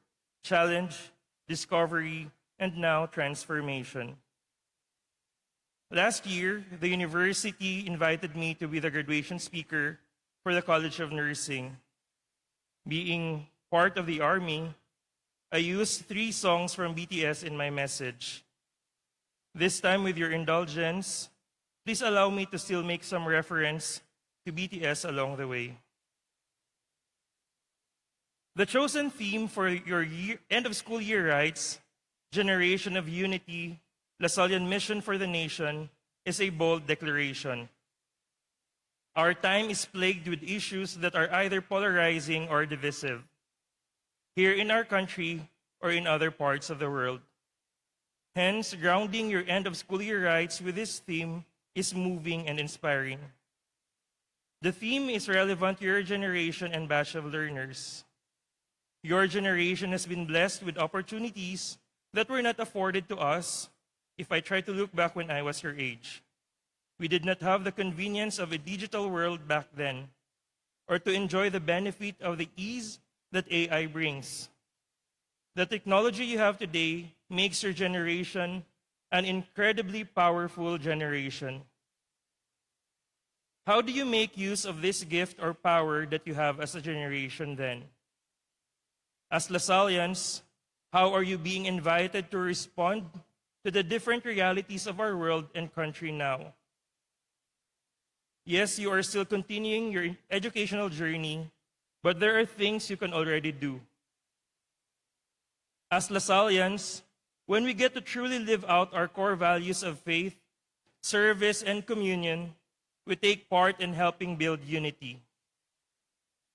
Speaker 9: challenge, discovery, and now transformation. Last year, the university invited me to be the graduation speaker for the College of Nursing. Being part of the Army, I used 3 songs from BTS in my message. This time, with your indulgence, please allow me to still make some reference to BTS along the way. The chosen theme for your end of school year rites, Generation of Unity, Lasallian Mission for the Nation, is a bold declaration. Our time is plagued with issues that are either polarizing or divisive, here in our country or in other parts of the world. Hence, grounding your end of school year rites with this theme is moving and inspiring. The theme is relevant to your generation and batch of learners. Your generation has been blessed with opportunities that were not afforded to us if I try to look back when I was your age. We did not have the convenience of a digital world back then, or to enjoy the benefit of the ease that AI brings. The technology you have today makes your generation an incredibly powerful generation. How do you make use of this gift or power that you have as a generation then? As Lasallians, how are you being invited to respond to the different realities of our world and country now? Yes, you are still continuing your educational journey, but there are things you can already do. As Lasallians, when we get to truly live out our core values of faith, service, and communion, we take part in helping build unity.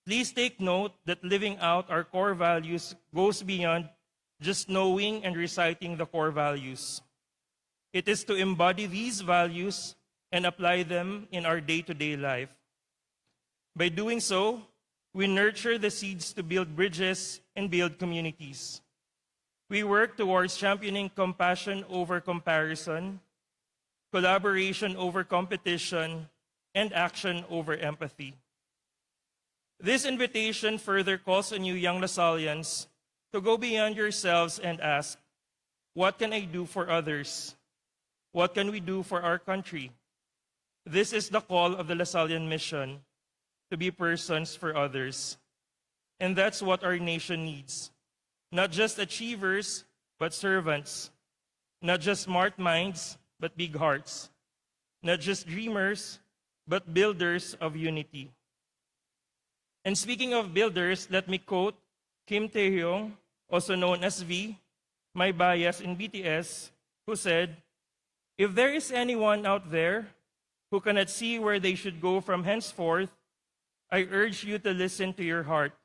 Speaker 9: Please take note that living out our core values goes beyond just knowing and reciting the core values. It is to embody these values and apply them in our day-to-day life. By doing so, we nurture the seeds to build bridges and build communities. We work towards championing compassion over comparison, collaboration over competition, and action over empathy. This invitation further calls on you young Lasallians to go beyond yourselves and ask, what can I do for others? What can we do for our country? This is the call of the Lasallian mission, to be persons for others. And that's what our nation needs. Not just achievers, but servants. Not just smart minds, but big hearts. Not just dreamers, but builders of unity. And speaking of builders, let me quote Kim Tae-hyung, also known as V, my bias in BTS, who said, "If there is anyone out there who cannot see where they should go from henceforth, I urge you to listen to your heart.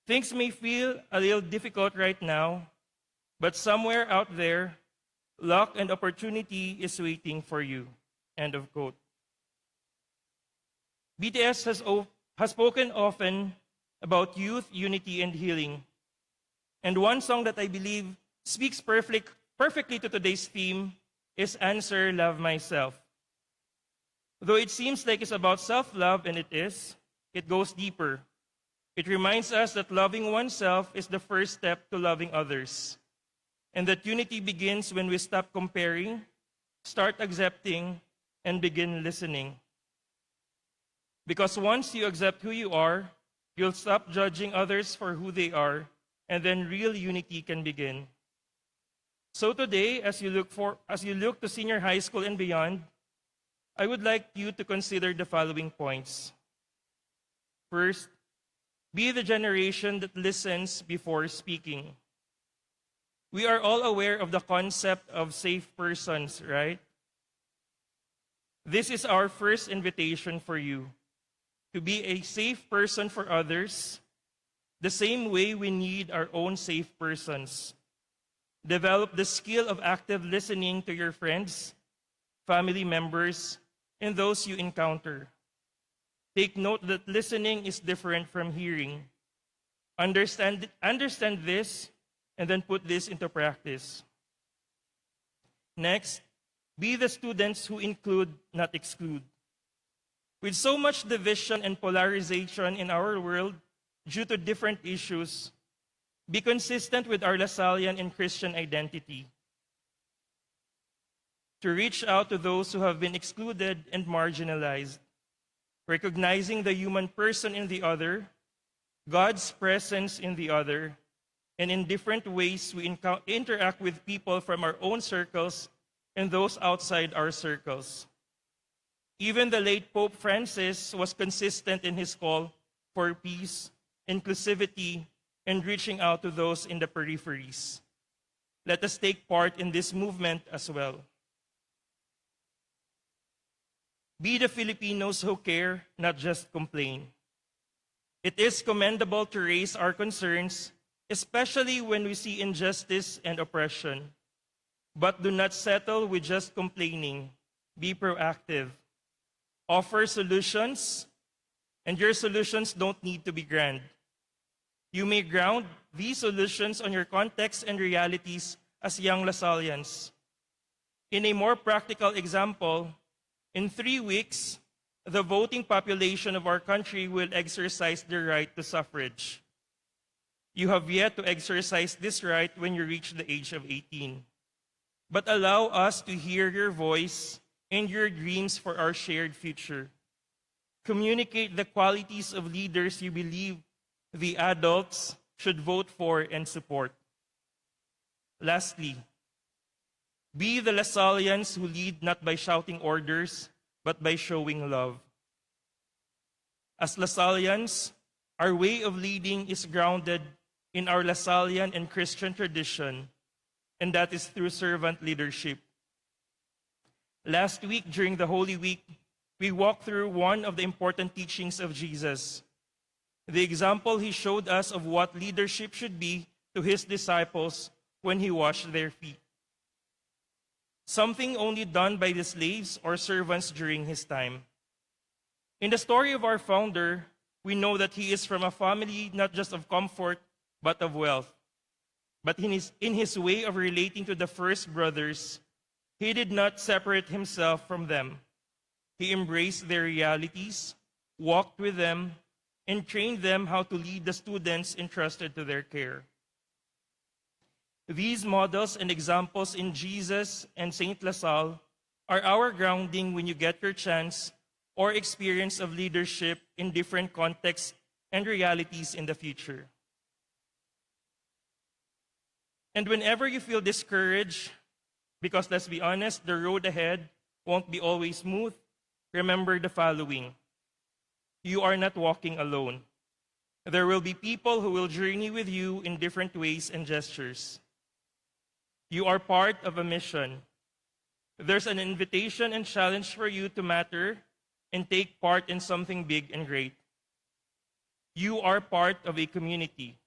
Speaker 9: Things may feel a little difficult right now, but somewhere out there, luck and opportunity is waiting for you." End of quote. BTS has spoken often about youth, unity, and healing. And one song that I believe speaks perfectly to today's theme is Answer, Love Myself. Though it seems like it's about self-love, and it is, it goes deeper. It reminds us that loving oneself is the first step to loving others, and that unity begins when we stop comparing, start accepting, and begin listening. Because once you accept who you are, you'll stop judging others for who they are, and then real unity can begin. So today, as you look to senior high school and beyond, I would like you to consider the following points. First, be the generation that listens before speaking. We are all aware of the concept of safe persons, right? This is our first invitation for you, to be a safe person for others, the same way we need our own safe persons. Develop the skill of active listening to your friends, family members, and those you encounter. Take note that listening is different from hearing. Understand this, and then put this into practice. Next, be the students who include, not exclude. With so much division and polarization in our world due to different issues, be consistent with our Lasallian and Christian identity. To reach out to those who have been excluded and marginalized, recognizing the human person in the other, God's presence in the other, and in different ways we interact with people from our own circles and those outside our circles. Even the late Pope Francis was consistent in his call for peace, inclusivity, and reaching out to those in the peripheries. Let us take part in this movement as well. Be the Filipinos who care, not just complain. It is commendable to raise our concerns, especially when we see injustice and oppression. But do not settle with just complaining. Be proactive. Offer solutions, and your solutions don't need to be grand. You may ground these solutions on your context and realities as young Lasallians. In a more practical example, in 3 weeks, the voting population of our country will exercise their right to suffrage. You have yet to exercise this right when you reach the age of 18. But allow us to hear your voice and your dreams for our shared future. Communicate the qualities of leaders you believe the adults should vote for and support. Lastly, be the Lasallians who lead not by shouting orders, but by showing love. As Lasallians, our way of leading is grounded in our Lasallian and Christian tradition, and that is through servant leadership. Last week, during the Holy Week, we walked through one of the important teachings of Jesus, the example he showed us of what leadership should be to his disciples when he washed their feet. Something only done by the slaves or servants during his time. In the story of our founder, we know that he is from a family not just of comfort, but of wealth. But in his way of relating to the first brothers, he did not separate himself from them. He embraced their realities, walked with them, and trained them how to lead the students entrusted to their care. These models and examples in Jesus and Saint LaSalle are our grounding when you get your chance or experience of leadership in different contexts and realities in the future. And whenever you feel discouraged, because let's be honest, the road ahead won't be always smooth, remember the following. You are not walking alone. There will be people who will journey with you in different ways and gestures. You are part of a mission. There's an invitation and challenge for you to matter and take part in something big and great. You are part of a community.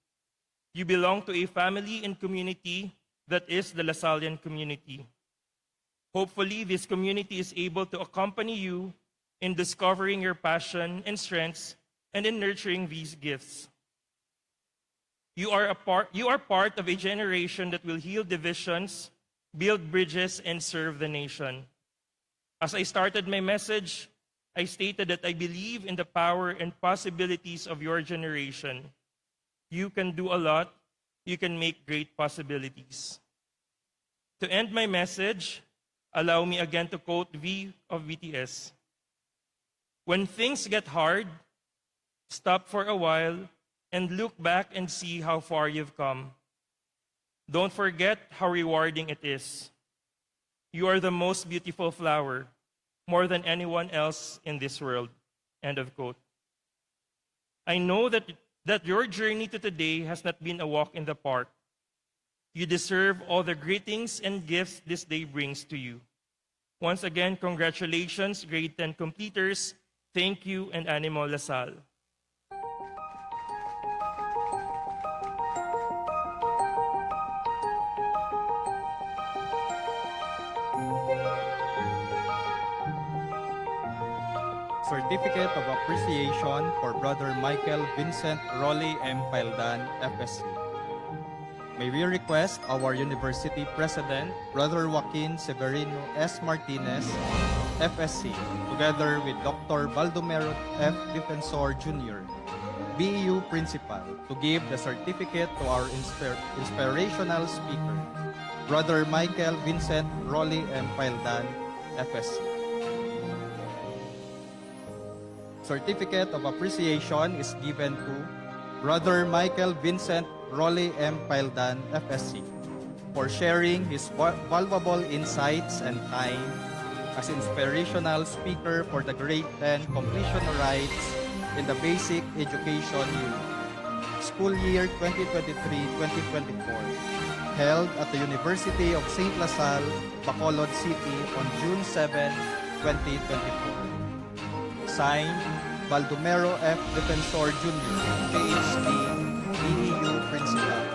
Speaker 9: You belong to a family and community that is the Lasallian community. Hopefully, this community is able to accompany you in discovering your passion and strengths and in nurturing these gifts. You are part of a generation that will heal divisions, build bridges, and serve the nation. As I started my message, I stated that I believe in the power and possibilities of your generation. You can do a lot. You can make great possibilities. To end my message, allow me again to quote V of BTS. When things get hard, stop for a while and look back and see how far you've come. Don't forget how rewarding it is. You are the most beautiful flower, more than anyone else in this world. End of quote. I know that your journey to today has not been a walk in the park. You deserve all the greetings and gifts this day brings to you. Once again, congratulations, grade 10 completers. Thank you, and Animo LaSalle.
Speaker 8: Certificate of Appreciation for Brother Michael Vincent Rolly M. Paildan, FSC. May we request our University President, Brother Joaquin Severino S. Martinez, FSC, together with Dr. Baldomero F. Defensor Jr., BEU Principal, to give the certificate to our inspirational speaker, Brother Michael Vincent Rolly M. Paildan, FSC. Certificate of Appreciation is given to Brother Michael Vincent Rolly M. Paildan, FSC, for sharing his valuable insights and time as inspirational speaker for the Grade 10 Completion Rites in the Basic Education Unit, School Year 2023-2024, held at the University of St. LaSalle, Bacolod City on June 7, 2024. Signed, Baldomero F. Defensor Jr., PhD, BEU Principal.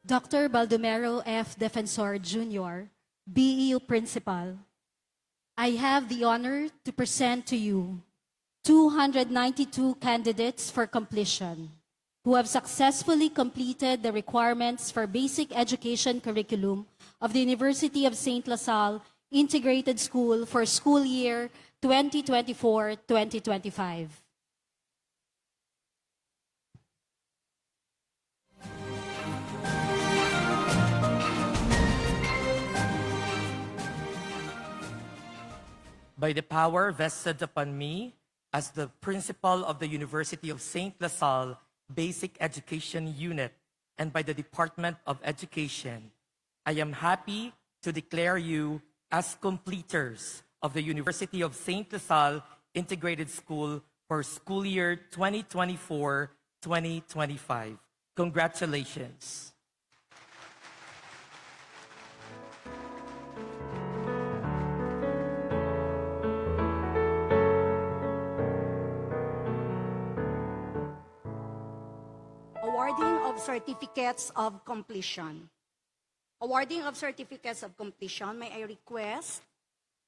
Speaker 10: Dr. Baldomero F. Defensor Jr., BEU Principal, I have the honor to present to you 292 candidates for completion who have successfully completed the requirements for basic education curriculum of the University of St. LaSalle Integrated School for school year 2024-2025.
Speaker 11: By the power vested upon me as the principal of the University of St. LaSalle Basic Education Unit and by the Department of Education, I am happy to declare you as completers of the University of St. LaSalle Integrated School for school year 2024-2025. Congratulations.
Speaker 12: Awarding of Certificates of Completion. Awarding of Certificates of Completion, may I request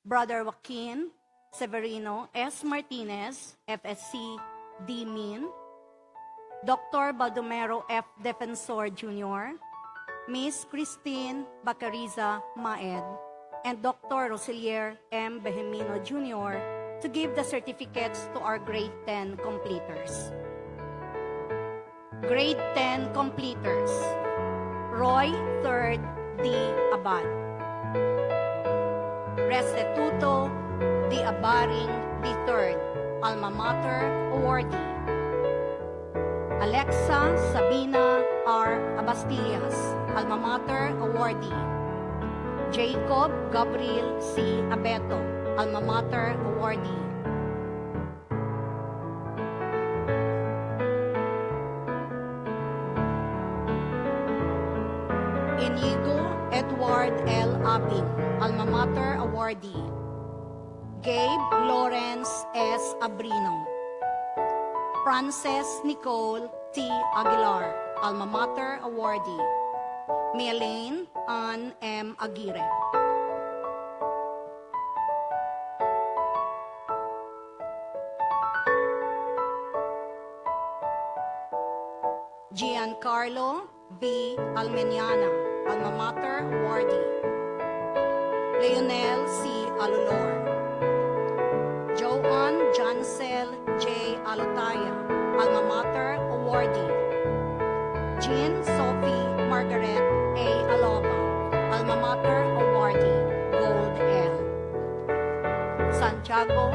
Speaker 12: Brother Joaquin Severino S. Martinez, FSC D. Min, Dr. Baldomero F. Defensor Jr., Miss Christine Bacariza Maed, and Dr. Roselier M. Behemino Jr. to give the certificates to our Grade 10 completers. Grade 10 completers, Roy 3rd D. Abad. Restituto de Abaring III, alma mater awardee. Alexa Sabina R. Abastillas, alma mater awardee. Jacob Gabriel C. Abeto, alma mater awardee. Inigo Edward L. Abing, alma mater awardee. Gabe Lawrence S. Abrino. Frances Nicole T. Aguilar, alma mater awardee. Mielaine Ann M. Aguirre. Giancarlo B. Almeniana, alma mater awardee. Leonel C. Alulor. Joanne Jansel J. Alotaya, alma mater awardee. Jean Sophie Margaret A. Aloba, alma mater awardee, Gold L. Santiago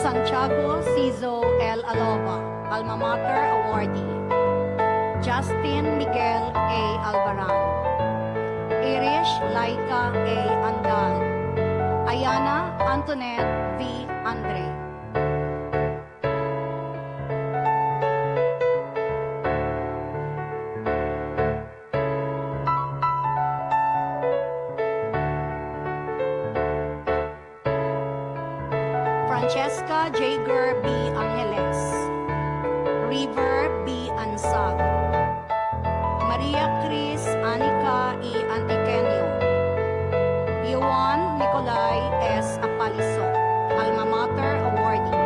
Speaker 12: Santiago Cizo L. Aloba, alma mater awardee. Justin Miguel A. Albaran. Irish Laika A. Andal. Ayana Antoinette V. Andre. Francesca Jager B. Angeles. River B. Ansag. Maria Cris Anica E. Antiquenio. Yuan Nicolai S. Apaliso, alma mater awardee.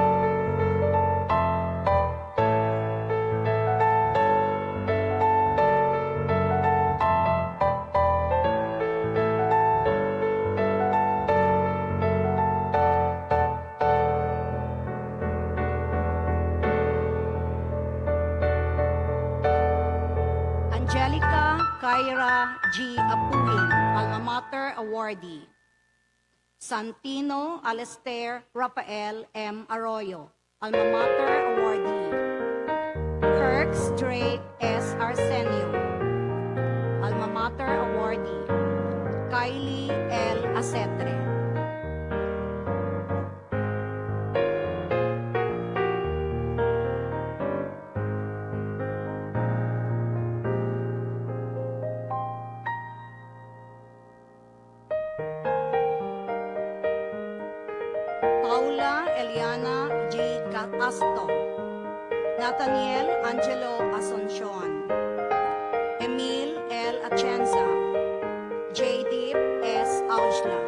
Speaker 12: Angelica Kyra G. Apuhin, alma mater awardee. Santino Alester Rafael M. Arroyo, alma mater awardee. Kirks Drake S. Arsenio, alma mater awardee. Kylie L. Acetre. Paula Eliana G. Castro. Nathaniel Angelo Asuncion. Emil L. Atienza. J.D. S. Aujla.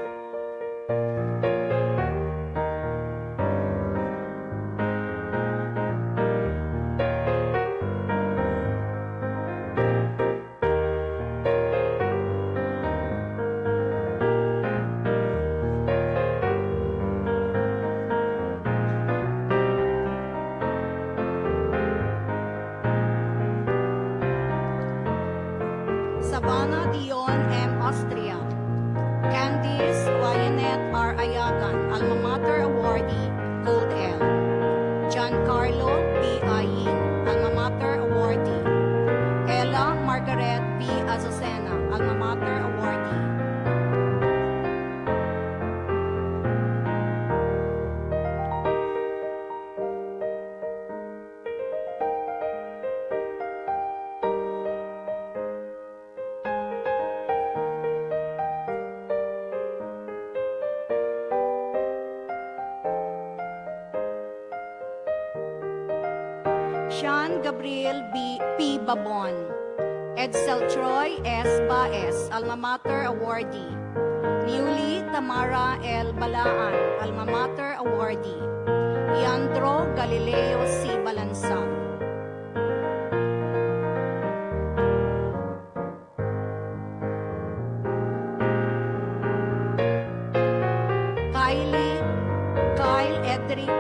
Speaker 12: Savannah Dion M. Austria. Candice Lionette R. Ayagan, alma mater awardee, Gold L. Giancarlo B. Ayin, alma mater awardee. Ella Margaret B. Azucena, alma mater awardee. Sean Gabriel P. Babon. Edsel Troy S. Baez, alma mater awardee. Newly Tamara L. Balaan, alma mater awardee. Leandro Galileo C. Balansag. Kyle Edric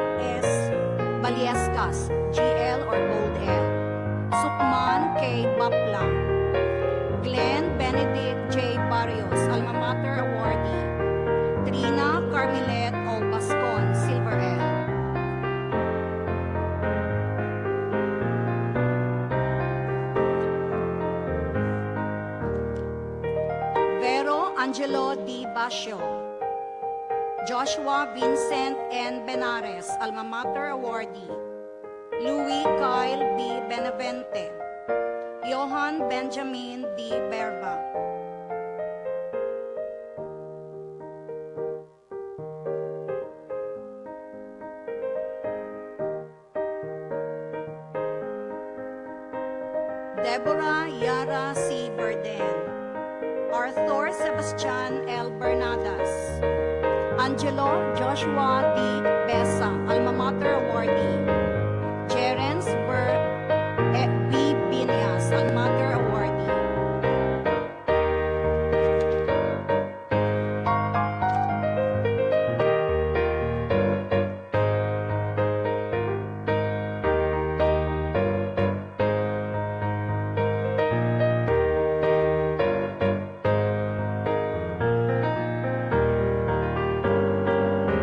Speaker 12: S. Baliescas, GL or Gold Barrios, Alma Mater awardee. Trina Carmilet O. Bascon, Silver L. Vero Angelo D. Basio. Joshua Vincent N. Benares, Alma Mater awardee. Louis Kyle B. Benavente. Johan Benjamin D. Berba. Deborah Yara C. Burden. Arthur Sebastian L. Bernadas. Angelo Joshua D. Besa, Alma Mater awardee. Jerence B. Binias, Alma Mater awardee.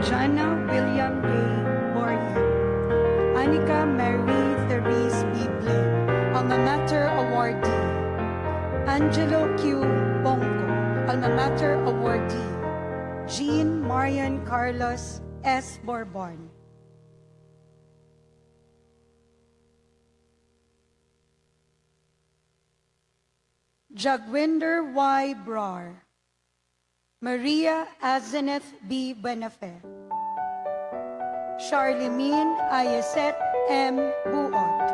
Speaker 13: Jana William Ray Boria. Anika Mary Therese B. Blaine, Alma Mater awardee. Angelo Q. Bongo, Alma Mater awardee. Jean Marian Carlos S. Bourbon. Jagwinder Y. Brar. Maria Azeneth B. Benafe. Charlemagne Ayaset M. Buot.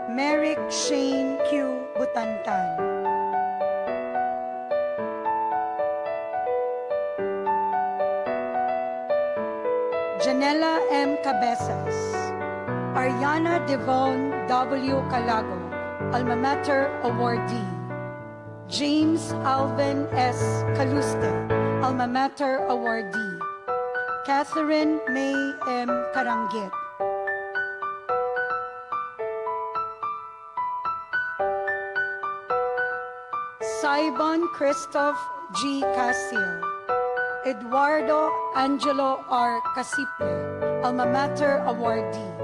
Speaker 13: Merrick Shane Q. Butantan. Janela M. Cabezas. Ariana Devon W. Calago, Alma Mater awardee. James Alvin S. Caluste, Alma Mater awardee. Catherine May M. Karangit. Saibon Christoph G. Casio. Eduardo Angelo R. Casiple, Alma Mater awardee.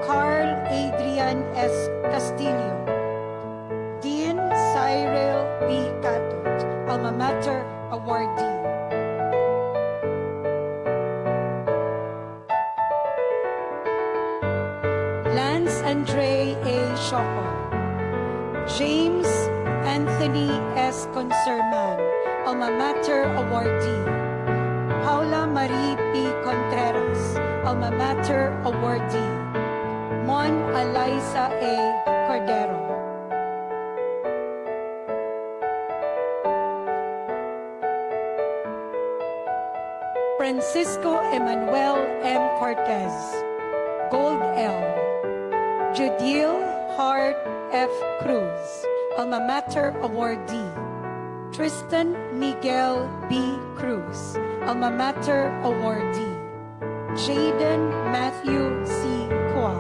Speaker 13: Carl Adrian S. Castillo. Dean Cyril B. Catot, Alma Mater awardee. Lance Andre A. Shopper. James Anthony S. Conserman, Alma Mater awardee. Paula Marie P. Contreras, Alma Mater awardee. Mon Eliza A. Cordero. Francisco Emmanuel M. Cortez, Gold L. Judil Hart F. Cruz, Alma Mater awardee. Tristan Miguel B. Cruz, Alma Mater awardee. Jaden Matthew C. Kwa.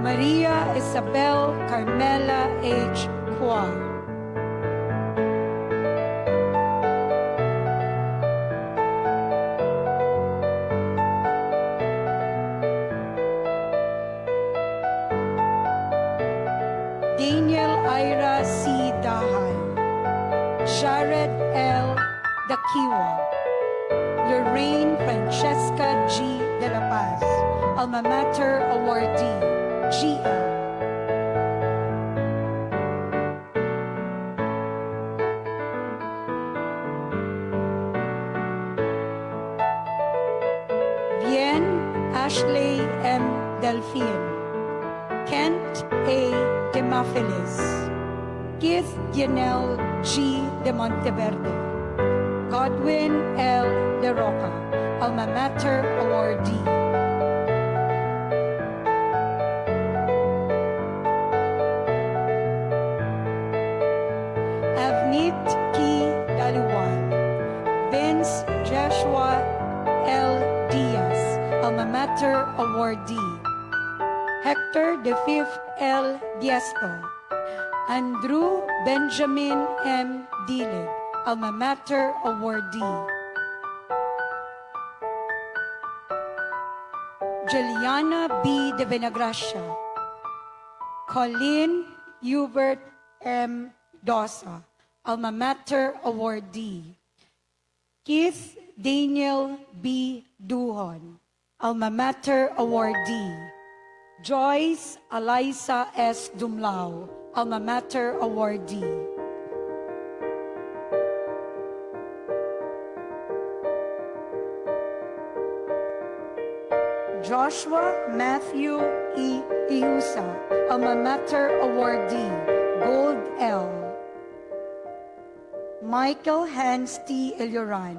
Speaker 13: Maria Isabel Carmela H. Kwa. Daniel Ira C. Dahay. Jared L. Dakiwa. Lorraine Francesca G. De La Paz, Alma Mater awardee. GL. Bien Ashley M. Delphine. Kent A. Demophilis. Keith Yanel G. De Monteverde. Godwin L. De Roca, Alma Mater awardee. Avnit K. Daliwan. Vince Joshua L. Diaz, alma mater awardee. Hector the 5th L. Diesco. Andrew Benjamin M. Dilig, alma mater awardee. Juliana B. de Venagracia. Colleen Hubert M. Dosa, alma mater awardee. Keith Daniel B. Duhon, alma mater awardee. Joyce Eliza S. Dumlao, alma mater awardee. Joshua Matthew E. Iusa, alma mater awardee, Gold L. Michael Hans T. Iluran.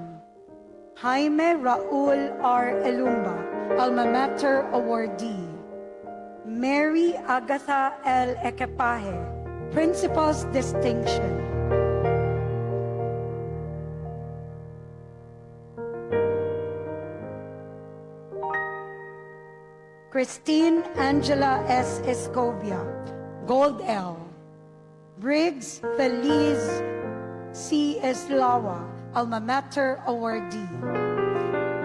Speaker 13: Jaime Raul R. Elumba, alma mater awardee. Mary Agatha L. Equipaje, Principal's Distinction. Christine Angela S. Escobia, Gold L. Briggs Feliz C. Eslawa, alma mater awardee.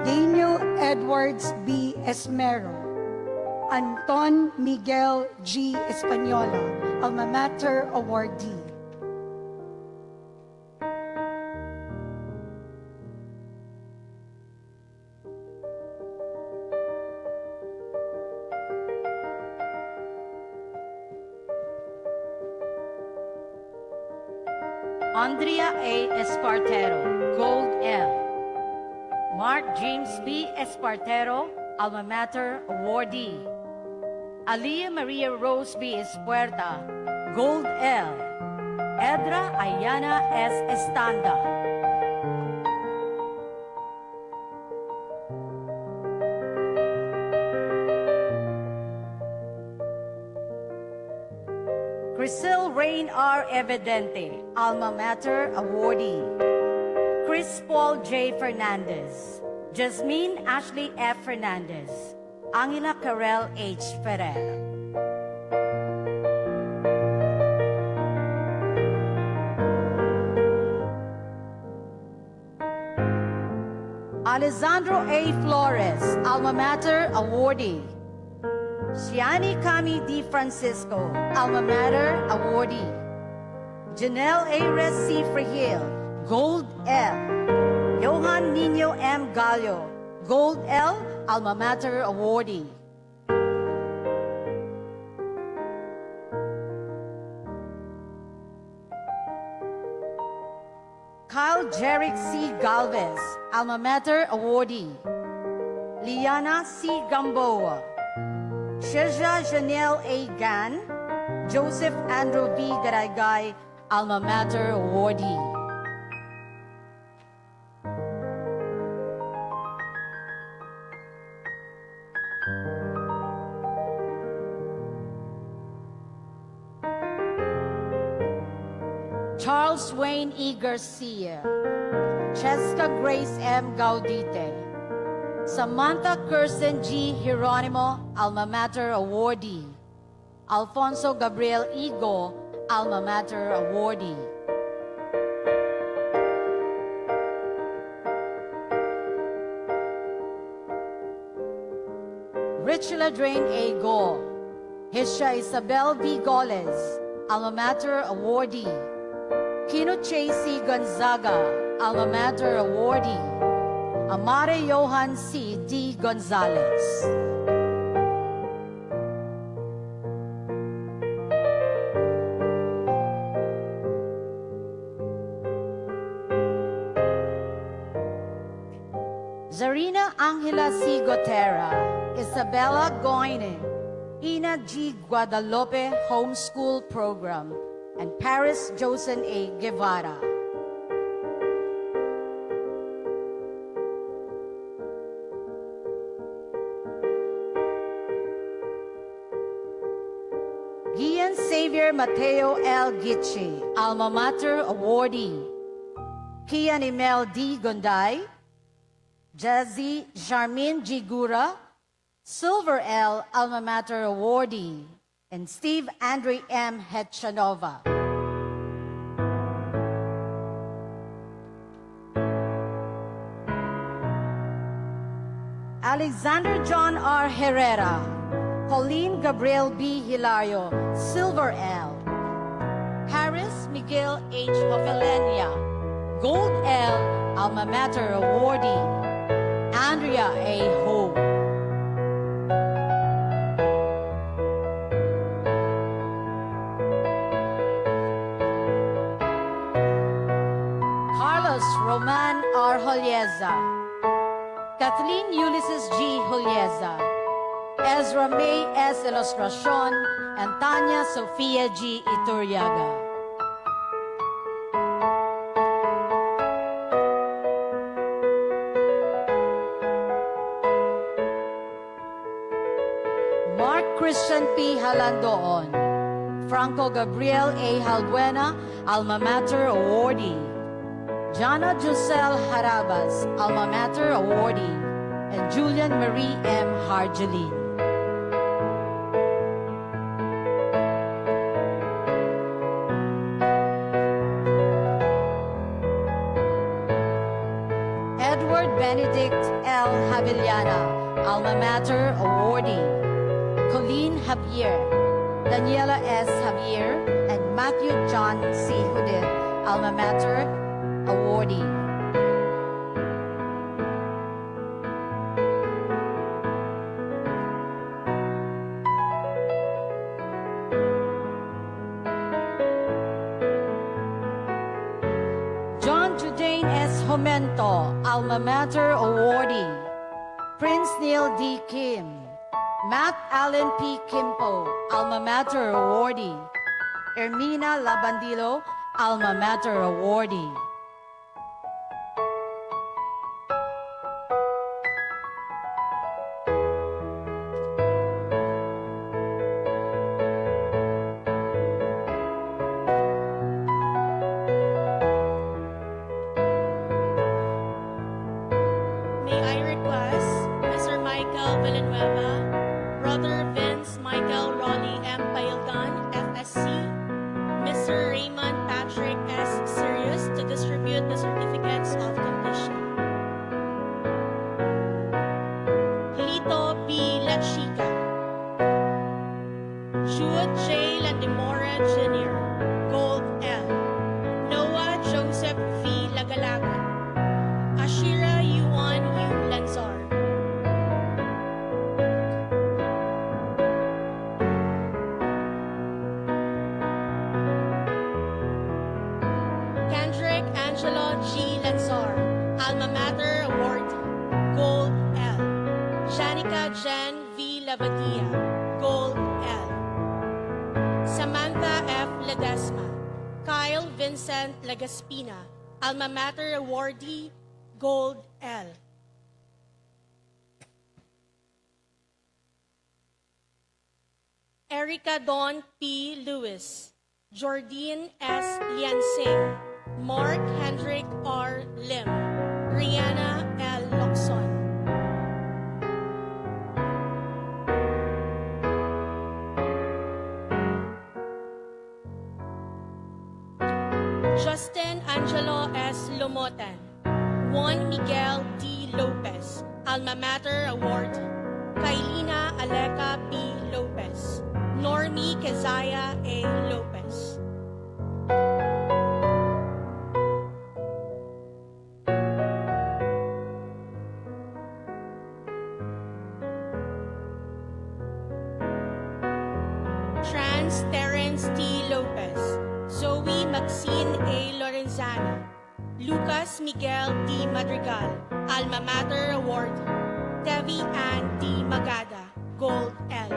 Speaker 13: Daniel Edwards B. Esmero. Anton Miguel G. Española, alma mater awardee.
Speaker 14: Andrea A. Espartero, Gold L. Mark James B. Espartero, alma mater awardee. Alia Maria Rose B. Espuerta, Gold L. Edra Ayana S. Estanda. Crisel Rain R. Evidente, alma mater awardee. Chris Paul J. Fernandez. Jasmine Ashley F. Fernandez. Angela Karel H. Ferrer. Alessandro A. Flores, alma mater awardee. Shiani Kami D. Francisco, alma mater awardee. Janelle A. Resi Frahil, Gold L. Johan Nino M. Gallo, Gold L, alma mater awardee. Kyle Jerick C. Galvez, alma mater awardee. Liana C. Gamboa. Shirja Janelle A. Gan, Joseph Andrew B. Garagay, alma mater awardee. Charles Wayne E. Garcia, Cheska Grace M. Gaudite, Samantha Kirsten G. Hieronimo, alma mater awardee. Alfonso Gabriel Igo, alma mater awardee. Rich Ladrain A. Go, Hisha Isabel V. Goles, alma mater awardee. Kino C. Gonzaga, alma mater awardee. Amare Johan C. D. Gonzalez. Zarina Angela C. Gotera, Isabella Goinen, Ina G. Guadalupe Homeschool Program, and Paris Josen A. Guevara. Gian Xavier Mateo L. Gitchi, alma mater awardee. Kian Emel D. Gonday, Jazzy Charmin G. Gura, Silver L, Alma Mater awardee, and Steve Andre M. Hetchanova. Alexander John R. Herrera, Pauline Gabriel B. Hilario, Silver L. Harris Miguel H. Hofelenia, Gold L, Alma Mater awardee, Andrea A. Ho. Carlos Roman R. Holieza, Kathleen Ulysses G. Holieza, Ezra May S. Ilustracion, and Tanya Sofia G. Iturriaga. Mark Christian P. Halandoon, Franco Gabriel A. Halbuena, Alma Mater awardee, Jana Jusel Harabas, Alma Mater awardee, and Julian Marie M. Harjelin. Edward Benedict L. Havillana, Alma Mater awardee, Colleen Javier, Daniela S. Javier, and Matthew John C. Hooded, Alma Mater awardee. John Judane S. Homento, Alma Mater awardee. Prince Neil D. Kim, Matt Allen P. Kimpo, Alma Mater awardee. Ermina Labandilo, Alma Mater awardee.
Speaker 15: May I request Mr. Michael Villanueva, Brother Vince Michael Rolly M. Paildan, FSC, Mr. Raymond Patrick S. Sirius to distribute the certificates of completion. Lito B. Lachica, Jude J. Landimora Jr., Gold L. Noah Joseph V. Lagalagan, Ashira Yuan U. Lanzar. Kendrick Angelo G. Lanzar, Alma Mater Award, Gold L. Shanika Jen V. Lavadia, Gold L. Samantha F. Ledesma, Kyle Vincent Lagaspina, Alma Mater Awardee, Gold L. Erica Dawn P. Lewis, Jordine S. Liansing, Mark Hendrick R. Lim, Rihanna L. Locson. Justin Angelo S. Lomotan, Juan Miguel D. Lopez, Alma Mater Award, Kailina Aleka B. Lopez, Normie Kezaya A. Lopez. Trans Terrence T. Lopez, Zoe Maxine A. Lorenzana, Lucas Miguel D. Madrigal, Alma Mater Award, Devi Ann D. Magada, Gold L.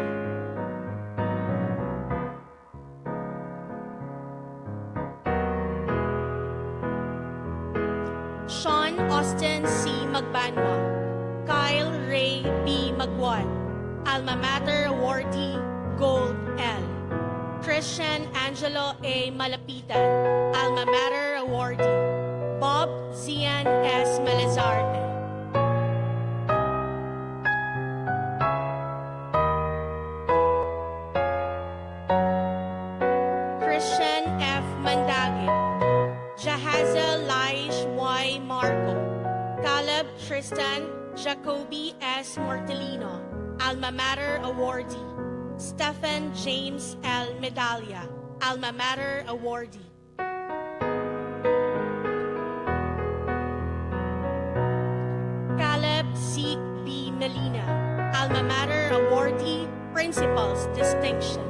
Speaker 15: Sean Austin C. Magbanwa, Kyle Ray B. Magwan, Alma Mater Awardee, Gold L. Christian Angelo A. Malapitan, Alma Mater Awardee, Bob Zian S. Malazarte. Tristan Jacoby S. Mortelino, Alma Mater awardee. Stephen James L. Medalla, Alma Mater awardee. Caleb Zeke B. Melina, Alma Mater awardee, Principal's Distinction.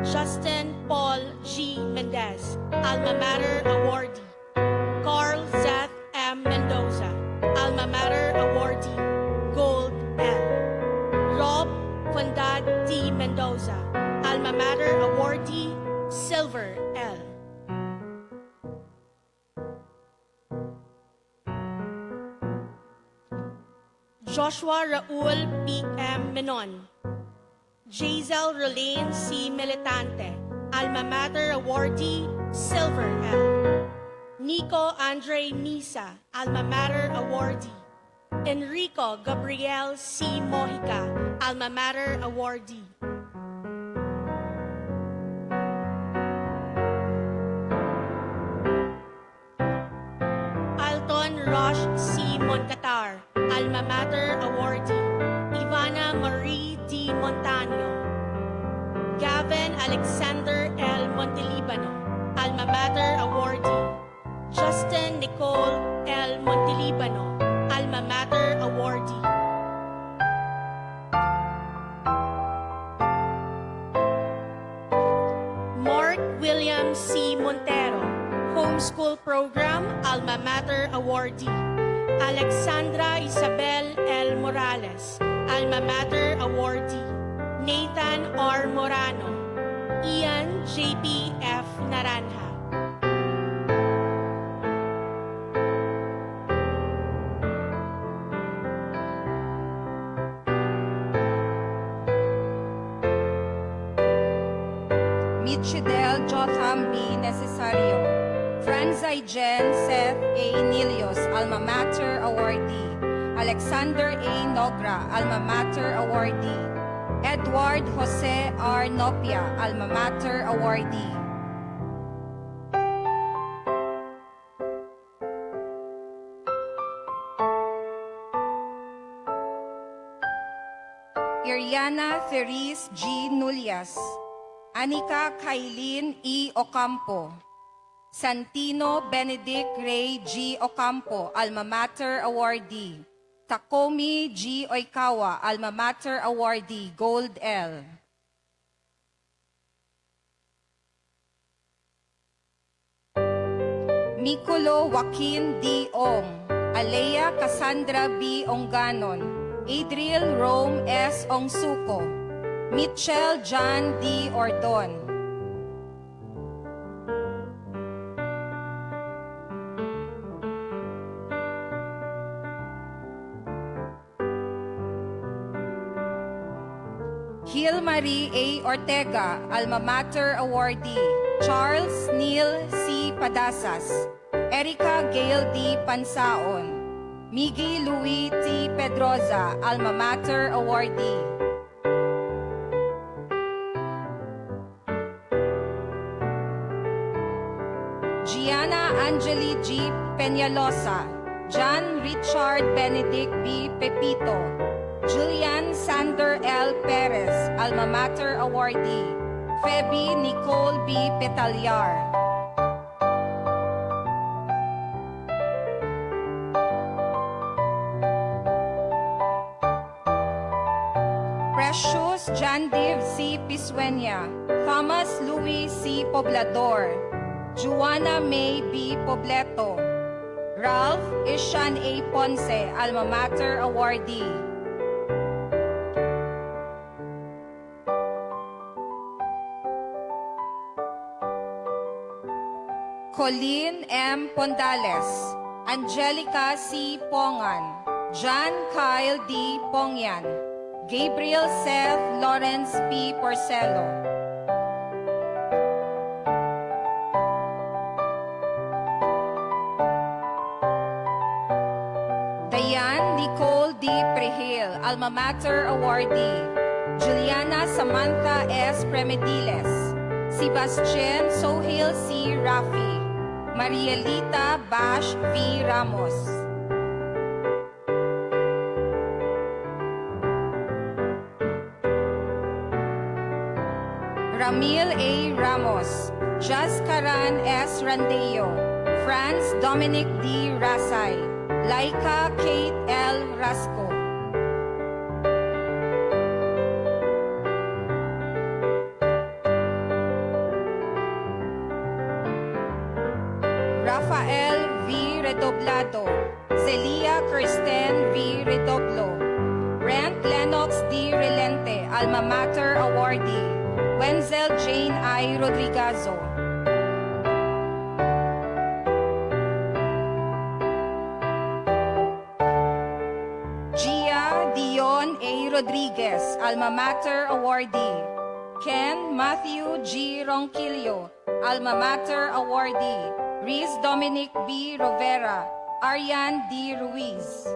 Speaker 15: Justin Paul G. Mendez, Alma Mater awardee. Carl Zeth M. Mendoza, Alma Mater awardee, Gold L. Rob Fundad D. Mendoza, Alma Mater awardee, Silver L. Joshua Raul P. M. Menon, Jazel Rolane C. Militante, Alma Mater awardee, Silver L. Nico Andre Misa, Alma Mater awardee. Enrico Gabriel C. Mojica, Alma Mater awardee. Alton Rosh C. Moncatar, Alma Mater awardee. Ivana Marie D. Montaño. Gavin Alexander L. Montelibano, Alma Mater awardee. Justin Nicole L. Montelibano, Alma Mater awardee. Mark William C. Montero, Homeschool Program, Alma Mater awardee. Alexandra Isabel L. Morales, Alma Mater awardee. Nathan R. Morano, Ian J.P. F. Naranja.
Speaker 16: Michidel Jotham B. Necesario, Franzai Jen Seth A. Nilios, Alma Mater awardee. Alexander A. Nogra, Alma Mater awardee. Edward Jose R. Nopia, Alma Mater awardee. Iriana Therese G. Nullias, Anika Kailin E. Ocampo, Santino Benedict Ray G. Ocampo, Alma Mater awardee. Takomi G. Oikawa, Alma Mater awardee, Gold L. Mikulo Joaquin D. Ong, Alea Cassandra B. Onganon, Adriel Rome S. Ongsuko, Mitchell John D. Ordon. Gil Marie A. Ortega, Alma Mater awardee. Charles Neil C. Padasas, Erica Gail D. Pansaon, Miggy Louis T. Pedroza, Alma Mater awardee. Gianna Angeli G. Peñalosa, John Richard Benedict B. Pepito, Julian Sander L. Perez, Alma Mater awardee. Feby Nicole B. Petalyar. Precious John Div C. Pisueña, Thomas Louis C. Poblador, Juana May B. Pobleto, Ralph Ishan A. Ponce, Alma Mater awardee. Colleen M. Pondales, Angelica C. Pongan, John Kyle D. Pongyan, Gabriel Seth Lawrence P. Porcelo. Diane Nicole D. Prehil, Alma Mater awardee. Juliana Samantha S. Premediles, Sebastian Sohil C. Rafi, Marielita Bash V. Ramos. Ramil A. Ramos, Jascaran S. Randeo, Franz Dominic D. Rasay, Laika Kate L. Rasco. Rafael V. Redoblado, Celia Kristen V. Redoblo, Brent Lennox D. Relente, Alma Mater Awardee, Wenzel Jane I. Rodrigazo. Gia Dion A. Rodriguez, Alma Mater Awardee, Ken Matthew G. Ronquillo, Alma Mater Awardee, Riz Dominic B. Rovera, Arian D. Ruiz.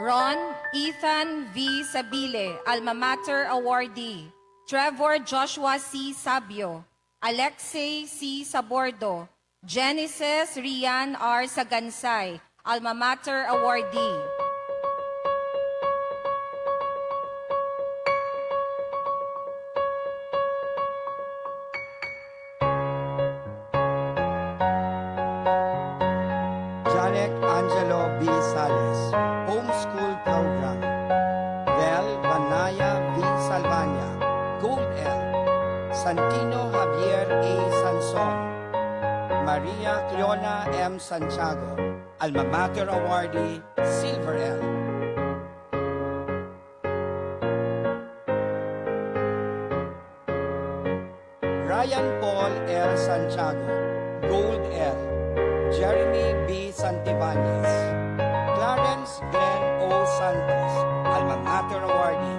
Speaker 16: Ron Ethan V. Sabile, Alma Mater Awardee, Trevor Joshua C. Sabio, Alexei C. Sabordo, Genesis Rian R. Sagansay, Alma Mater Awardee.
Speaker 3: Janek Angelo B. Sales, Homeschool Program. Vel Vanaya V. Salvania, Gold L. Santino Javier A. Sanson, Maria Cleona M. Santiago, Alma Mater Awardee, Silver L. Ryan Paul L. Santiago, Gold L. Jeremy B. Santibanez, Clarence Glenn O. Santos, Alma Mater Awardee,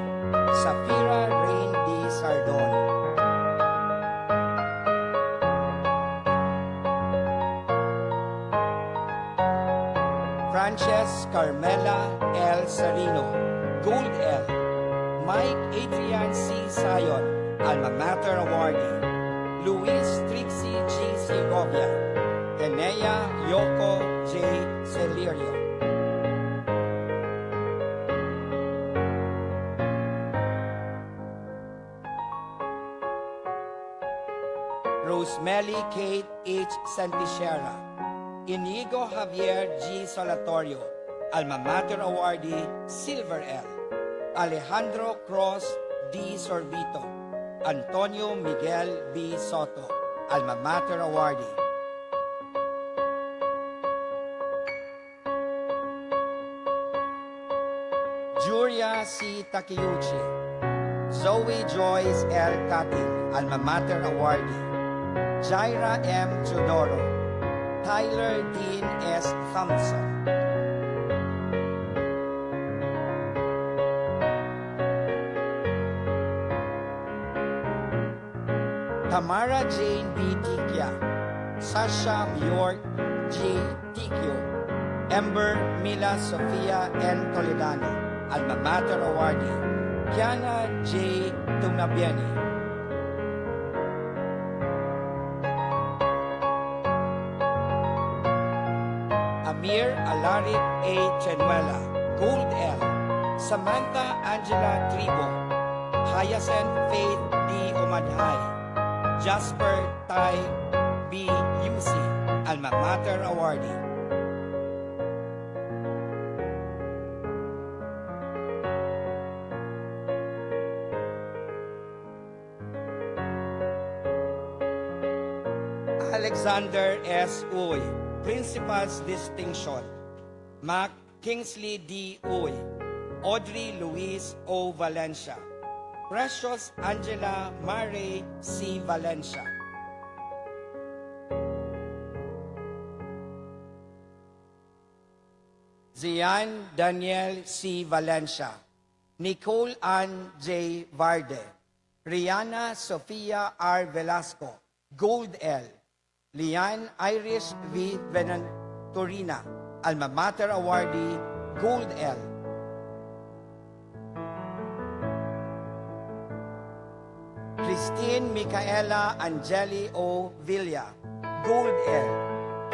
Speaker 3: Safira Rain D. Sardon. Frances Carmela L. Sarino, Gold L. Mike Adrian C. Sayon, Alma Mater Awardee, Luis Trixie G. Segovia, Enea Yoko J. Celirio. Rosemary Kate H. Santishera, Inigo Javier G. Solatorio, Alma Mater Awardee, Silver L. Alejandro Cross D. Sorbito, Antonio Miguel B. Soto, Alma Mater Awardee. Julia C. Takeuchi, Zoe Joyce L. Katin, Alma Mater Awardee, Jaira M. Teodoro, Tyler Dean S. Thompson. Tamara Jane B. Tikia, Sasha Bjork G. Tikyo, Ember Mila Sofia N. Toledano, Alma Mater Awardee, Kiana J. Tunabieni. Amir Alaric A. Chenuela, Gold L. Samantha Angela Tribo, Hyacinth Faith D. Omadhay, Jasper Tai B. Yusi, Alma Mater Awardee. Alexander S. Uy, Principal's Distinction. Mac Kingsley D. Uy, Audrey Louise O. Valencia, Precious Angela Mare C. Valencia. Zian Daniel C. Valencia, Nicole Ann J. Varde, Rihanna Sofia R. Velasco, Gold L. Lian Irish V. Venanturina, Alma Mater Awardee, Gold L. Christine Micaela Angeli O. Villa, Gold L.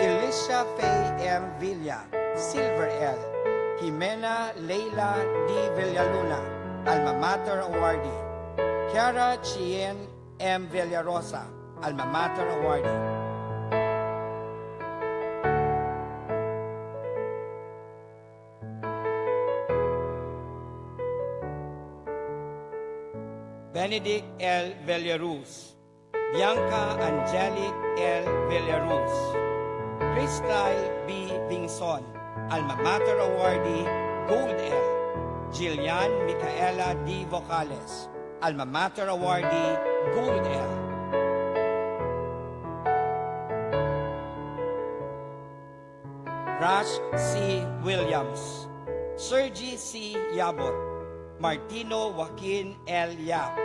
Speaker 3: Alicia Faye M. Villa, Silver L. Jimena Leila D. Villaluna, Alma Mater awardee. Kiara Chien M. Villarosa, Alma Mater awardee. Benedict L. Villaruz, Bianca Angelic L. Villaruz, Crystal B. Dingson, Alma Mater awardee, Gold L. Jillian Micaela D. Vocales, Alma Mater awardee, Gold L. Rash C. Williams, Sergi C. Yabot, Martino Joaquin L. Yap,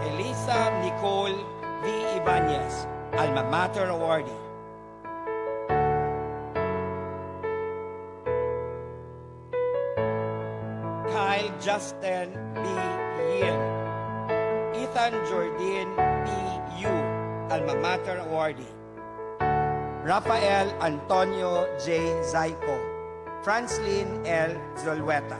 Speaker 3: Elisa Nicole V. Ibanez, Alma Mater awardee. Kyle Justin B. Yin, Ethan Jordan P. Yu, Alma Mater awardee. Rafael Antonio J. Zaico, Franslin L. Zolweta.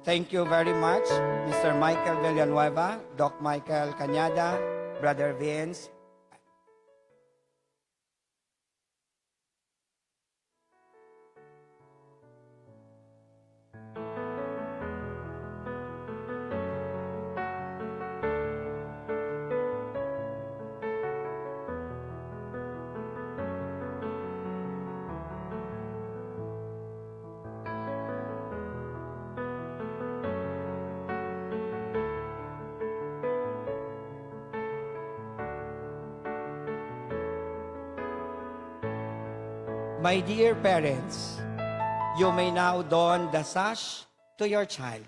Speaker 3: Thank you very much, Mr. Michael Villanueva, Doc Michael Cañada, Brother Vince. My dear parents, you may now don the sash to your child.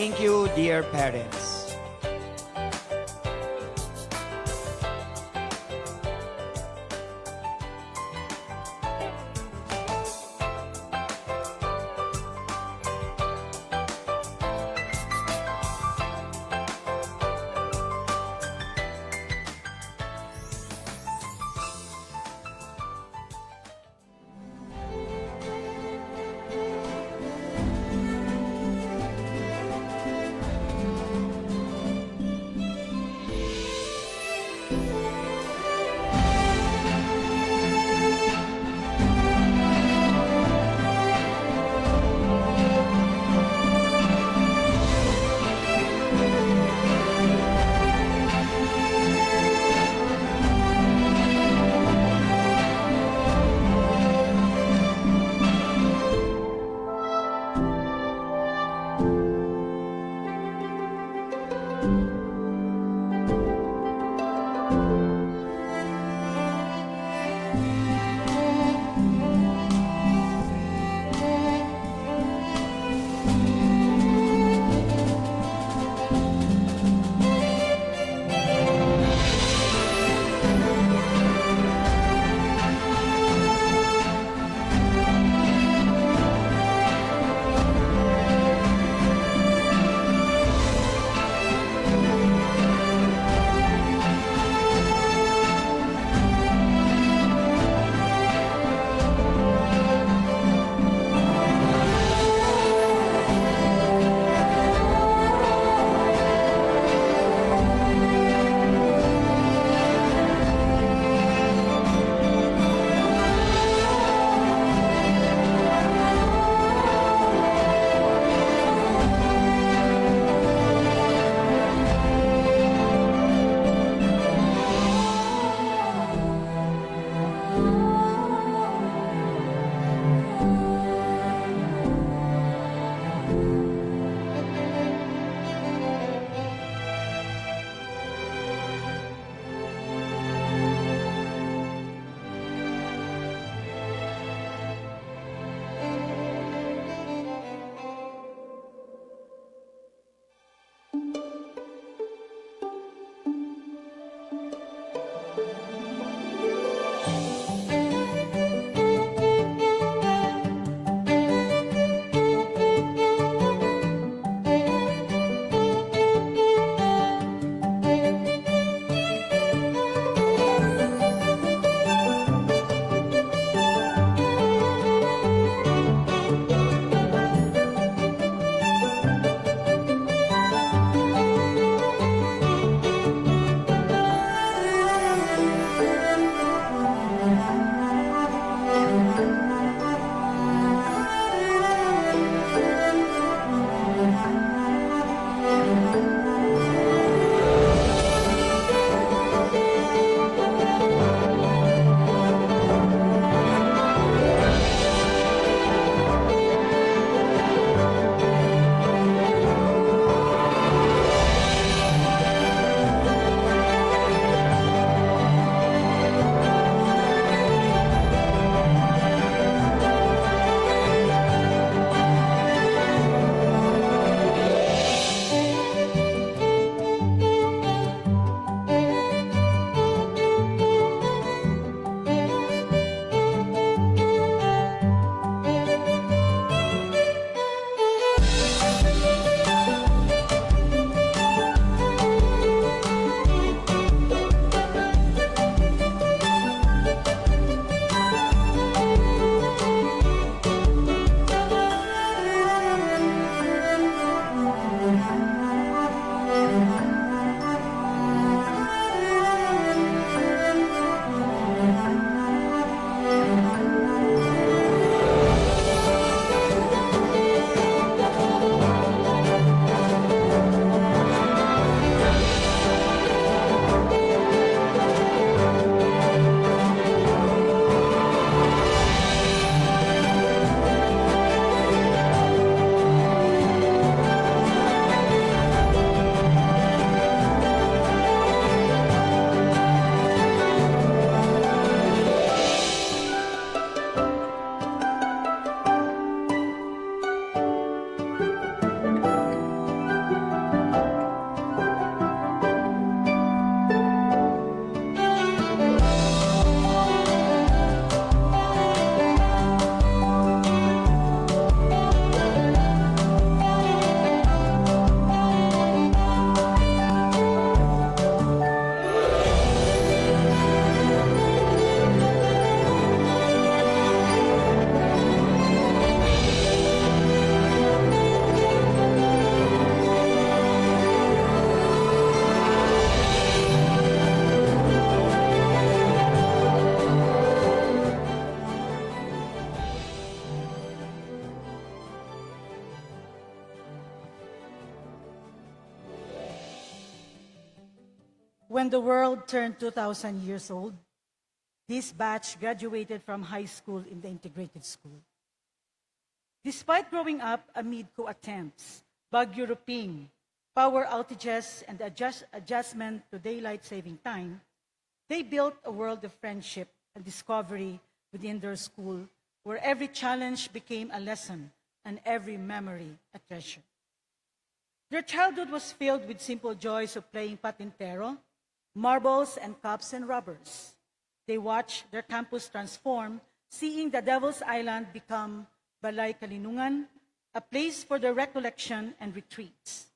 Speaker 3: Thank you, dear parents.
Speaker 13: when the world turned 2,000 years old, this batch graduated from high school in the integrated school. Despite growing up amid coup attempts, Baguio Ruping, power outages, and the adjustment to daylight saving time, they built a world of friendship and discovery within their school, where every challenge became a lesson and every memory a treasure. Their childhood was filled with simple joys of playing patintero, marbles, and cups and rubbers. They watched their campus transform, seeing the Devil's Island become Balay Kalinungan, a place for their recollection and retreats.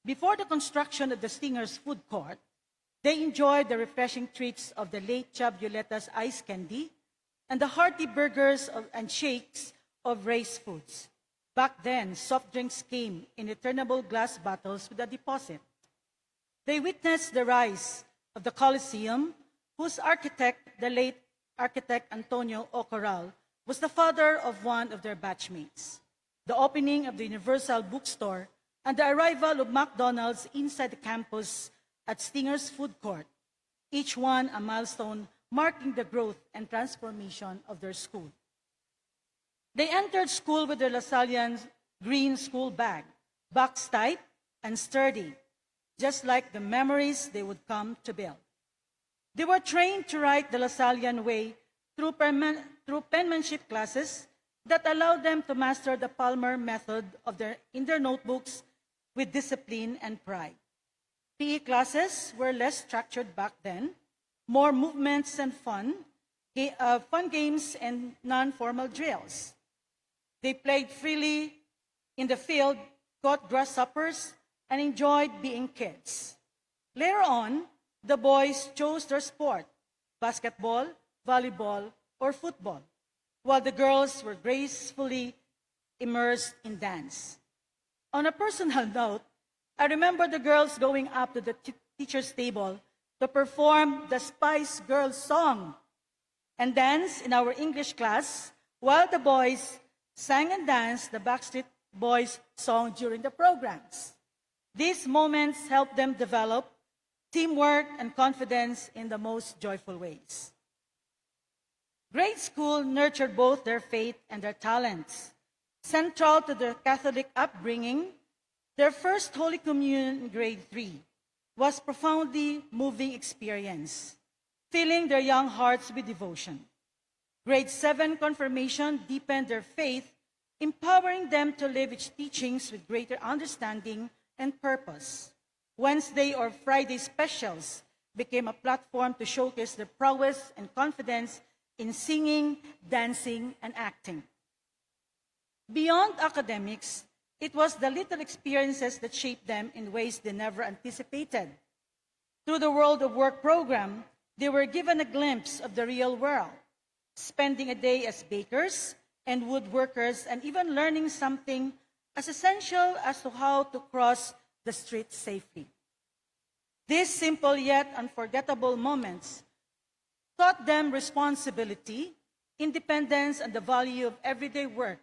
Speaker 13: Before the construction of the Stingers food court, they enjoyed the refreshing treats of the late Chab Violeta's ice candy and the hearty burgers and shakes of Race Foods. Back then, soft drinks came in returnable glass bottles with a deposit. They witnessed the rise of the Coliseum, whose architect, the late architect Antonio Ocoral, was the father of one of their batchmates. The opening of the Universal Bookstore and the arrival of McDonald's inside the campus at Stinger's Food Court, each one a milestone marking the growth and transformation of their school. They entered school with their Lasallian green school bag, box type and sturdy, just like the memories they would come to build. They were trained to write the Lasallian way through penmanship classes that allowed them to master the Palmer method in their notebooks with discipline and pride. PE classes were less structured back then, more movements and fun games and non-formal drills. They played freely in the field, caught grasshoppers, and enjoyed being kids. Later on, the boys chose their sport, basketball, volleyball, or football, while the girls were gracefully immersed in dance. On a personal note, I remember the girls going up to the teacher's table to perform the Spice Girls song and dance in our English class, while the boys sang and danced the Backstreet Boys song during the programs. These moments helped them develop teamwork and confidence in the most joyful ways. Grade school nurtured both their faith and their talents. Central to their Catholic upbringing, their first Holy Communion in grade 3 was profoundly moving experience, filling their young hearts with devotion. Grade 7 confirmation deepened their faith, empowering them to live its teachings with greater understanding and purpose. Wednesday or Friday specials became a platform to showcase their prowess and confidence in singing, dancing, and acting. Beyond academics, it was the little experiences that shaped them in ways they never anticipated. Through the World of Work program, they were given a glimpse of the real world, spending a day as bakers and woodworkers, and even learning something as essential as to how to cross the street safely. These simple yet unforgettable moments taught them responsibility, independence, and the value of everyday work,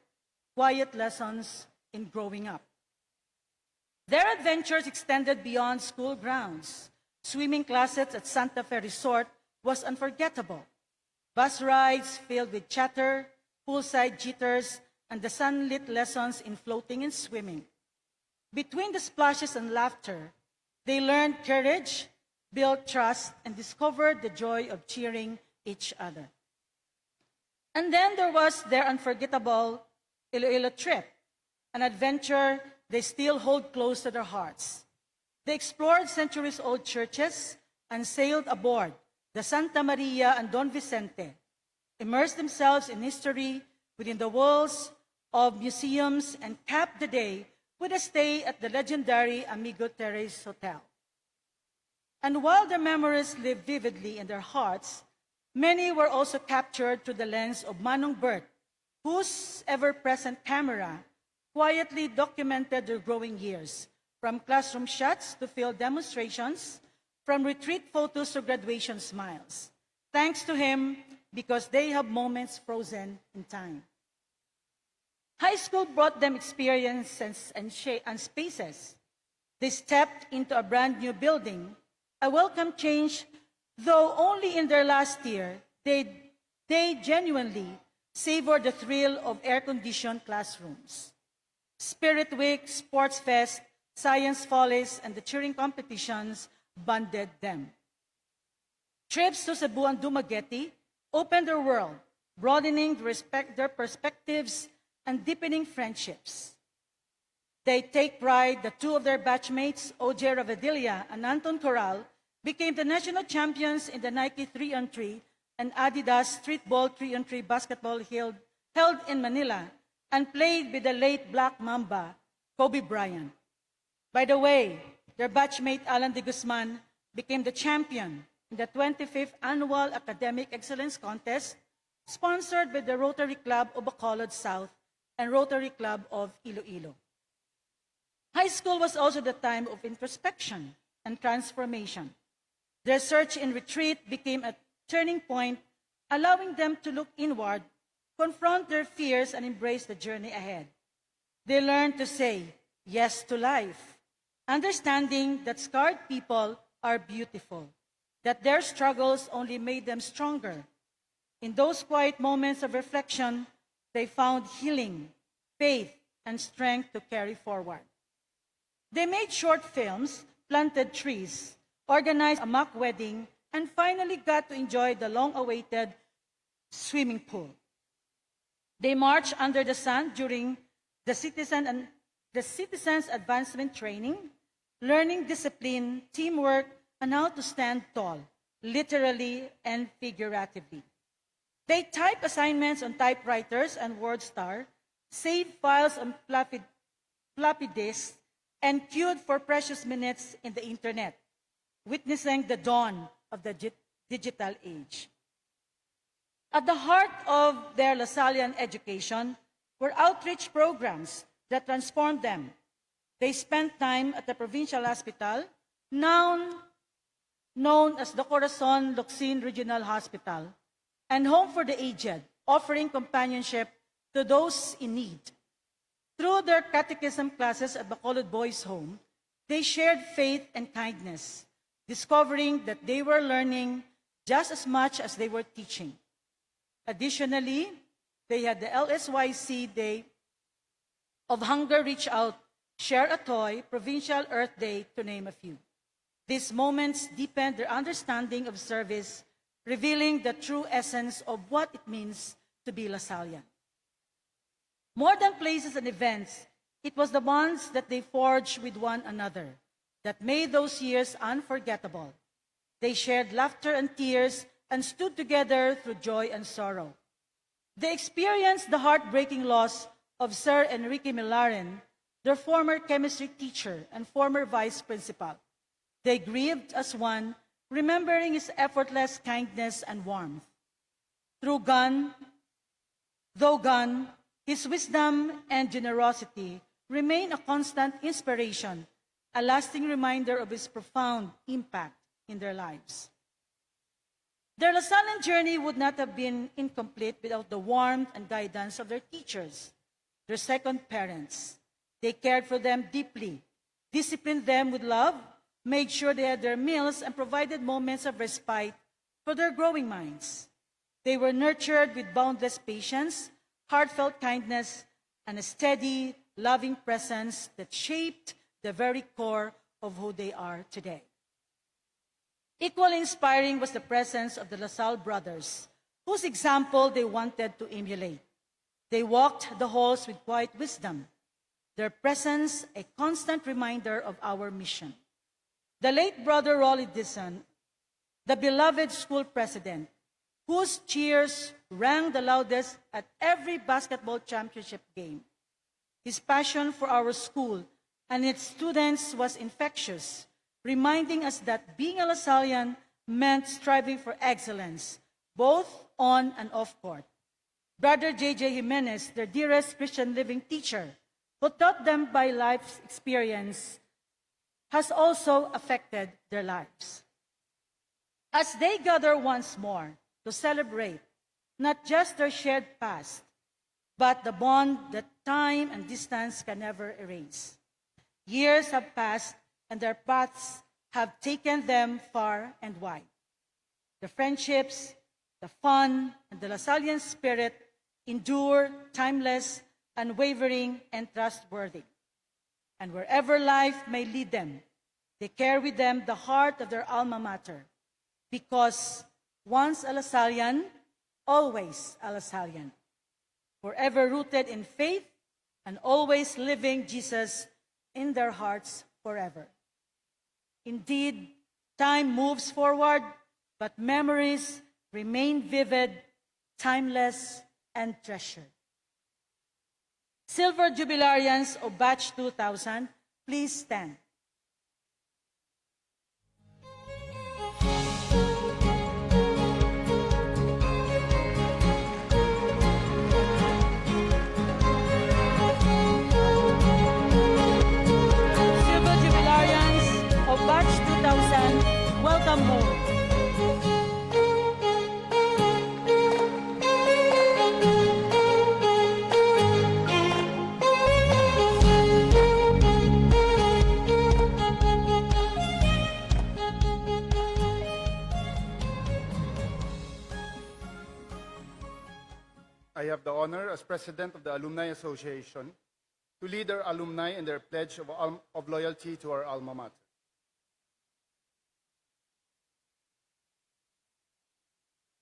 Speaker 13: quiet lessons in growing up. Their adventures extended beyond school grounds. Swimming classes at Santa Fe Resort was unforgettable. Bus rides filled with chatter, poolside jitters, and the sunlit lessons in floating and swimming. Between the splashes and laughter, they learned courage, built trust, and discovered the joy of cheering each other. And then there was their unforgettable Iloilo trip, an adventure they still hold close to their hearts. They explored centuries-old churches and sailed aboard the Santa Maria and Don Vicente, immersed themselves in history within the walls of museums, and capped the day with a stay at the legendary Amigo Terrace Hotel. And while their memories live vividly in their hearts, many were also captured through the lens of Manong Bert, whose ever-present camera quietly documented their growing years, from classroom shots to field demonstrations, from retreat photos to graduation smiles. Thanks to him, because they have moments frozen in time. High school brought them experiences and spaces. They stepped into a brand new building, a welcome change, though only in their last year, they genuinely savor the thrill of air-conditioned classrooms. Spirit Week, Sports Fest, Science Follies, and the cheering competitions bonded them. Trips to Cebu and Dumaguete opened their world, broadening their perspectives and deepening friendships. They take pride that two of their batchmates, OJ Ravadilla and Anton Corral, became the national champions in the Nike 3-on-3 and Adidas Streetball 3-on-3 basketball held in Manila and played with the late Black Mamba, Kobe Bryant. By the way, their batchmate Alan de Guzman became the champion in the 25th Annual Academic Excellence Contest, sponsored by the Rotary Club of Bacolod South and Rotary Club of Iloilo. High school was also the time of introspection and transformation. Their search and retreat became a turning point, allowing them to look inward, confront their fears, and embrace the journey ahead. They learned to say yes to life, understanding that scarred people are beautiful, that their struggles only made them stronger. In those quiet moments of reflection, they found healing, faith, and strength to carry forward. They made short films, planted trees, organized a mock wedding, and finally got to enjoy the long-awaited swimming pool. They marched under the sun during the citizens' advancement training, learning discipline, teamwork, and how to stand tall, literally and figuratively. They type assignments on typewriters and WordStar, saved files on floppy disks, and queued for precious minutes in the internet, witnessing the dawn of the digital age. At the heart of their Lasallian education were outreach programs that transformed them. They spent time at the provincial hospital, now known as the Corazon Locsin Regional Hospital, and Home for the Aged, offering companionship to those in need. Through their catechism classes at Bacolod Boys' Home, they shared faith and kindness, discovering that they were learning just as much as they were teaching. Additionally, they had the LSYC Day of Hunger Reach Out, Share a Toy, Provincial Earth Day, to name a few. These moments deepened their understanding of service, revealing the true essence of what it means to be Lasallian. More than places and events, it was the bonds that they forged with one another that made those years unforgettable. They shared laughter and tears and stood together through joy and sorrow. They experienced the heartbreaking loss of Sir Enrique Milaren, their former chemistry teacher and former vice principal. They grieved as one, remembering his effortless kindness and warmth. Though gone, his wisdom and generosity remain a constant inspiration, a lasting reminder of his profound impact in their lives. Their Lasallian journey would not have been incomplete without the warmth and guidance of their teachers, their second parents. They cared for them deeply, disciplined them with love, made sure they had their meals, and provided moments of respite for their growing minds. They were nurtured with boundless patience, heartfelt kindness, and a steady, loving presence that shaped the very core of who they are today. Equally inspiring was the presence of the LaSalle brothers, whose example they wanted to emulate. They walked the halls with quiet wisdom, their presence a constant reminder of our mission. The late brother Rolly Dixon, the beloved school president, whose cheers rang the loudest at every basketball championship game. His passion for our school and its students was infectious, reminding us that being a Lasallian meant striving for excellence, both on and off court. Brother J.J. Jimenez, their dearest Christian living teacher, who taught them by life's experience, has also affected their lives. As they gather once more to celebrate not just their shared past, but the bond that time and distance can never erase. Years have passed and their paths have taken them far and wide. The friendships, the fun, and the Lasallian spirit endure, timeless, unwavering, and trustworthy. And wherever life may lead them, they carry with them the heart of their alma mater, because once a Lasallian, always a Lasallian, forever rooted in faith and always living Jesus in their hearts forever. Indeed, time moves forward, but memories remain vivid, timeless, and treasured. Silver Jubilarians of Batch 2000, please stand. Silver Jubilarians of Batch 2000, welcome home.
Speaker 17: I have the honor, as President of the Alumni Association, to lead our alumni in their pledge of loyalty to our alma mater.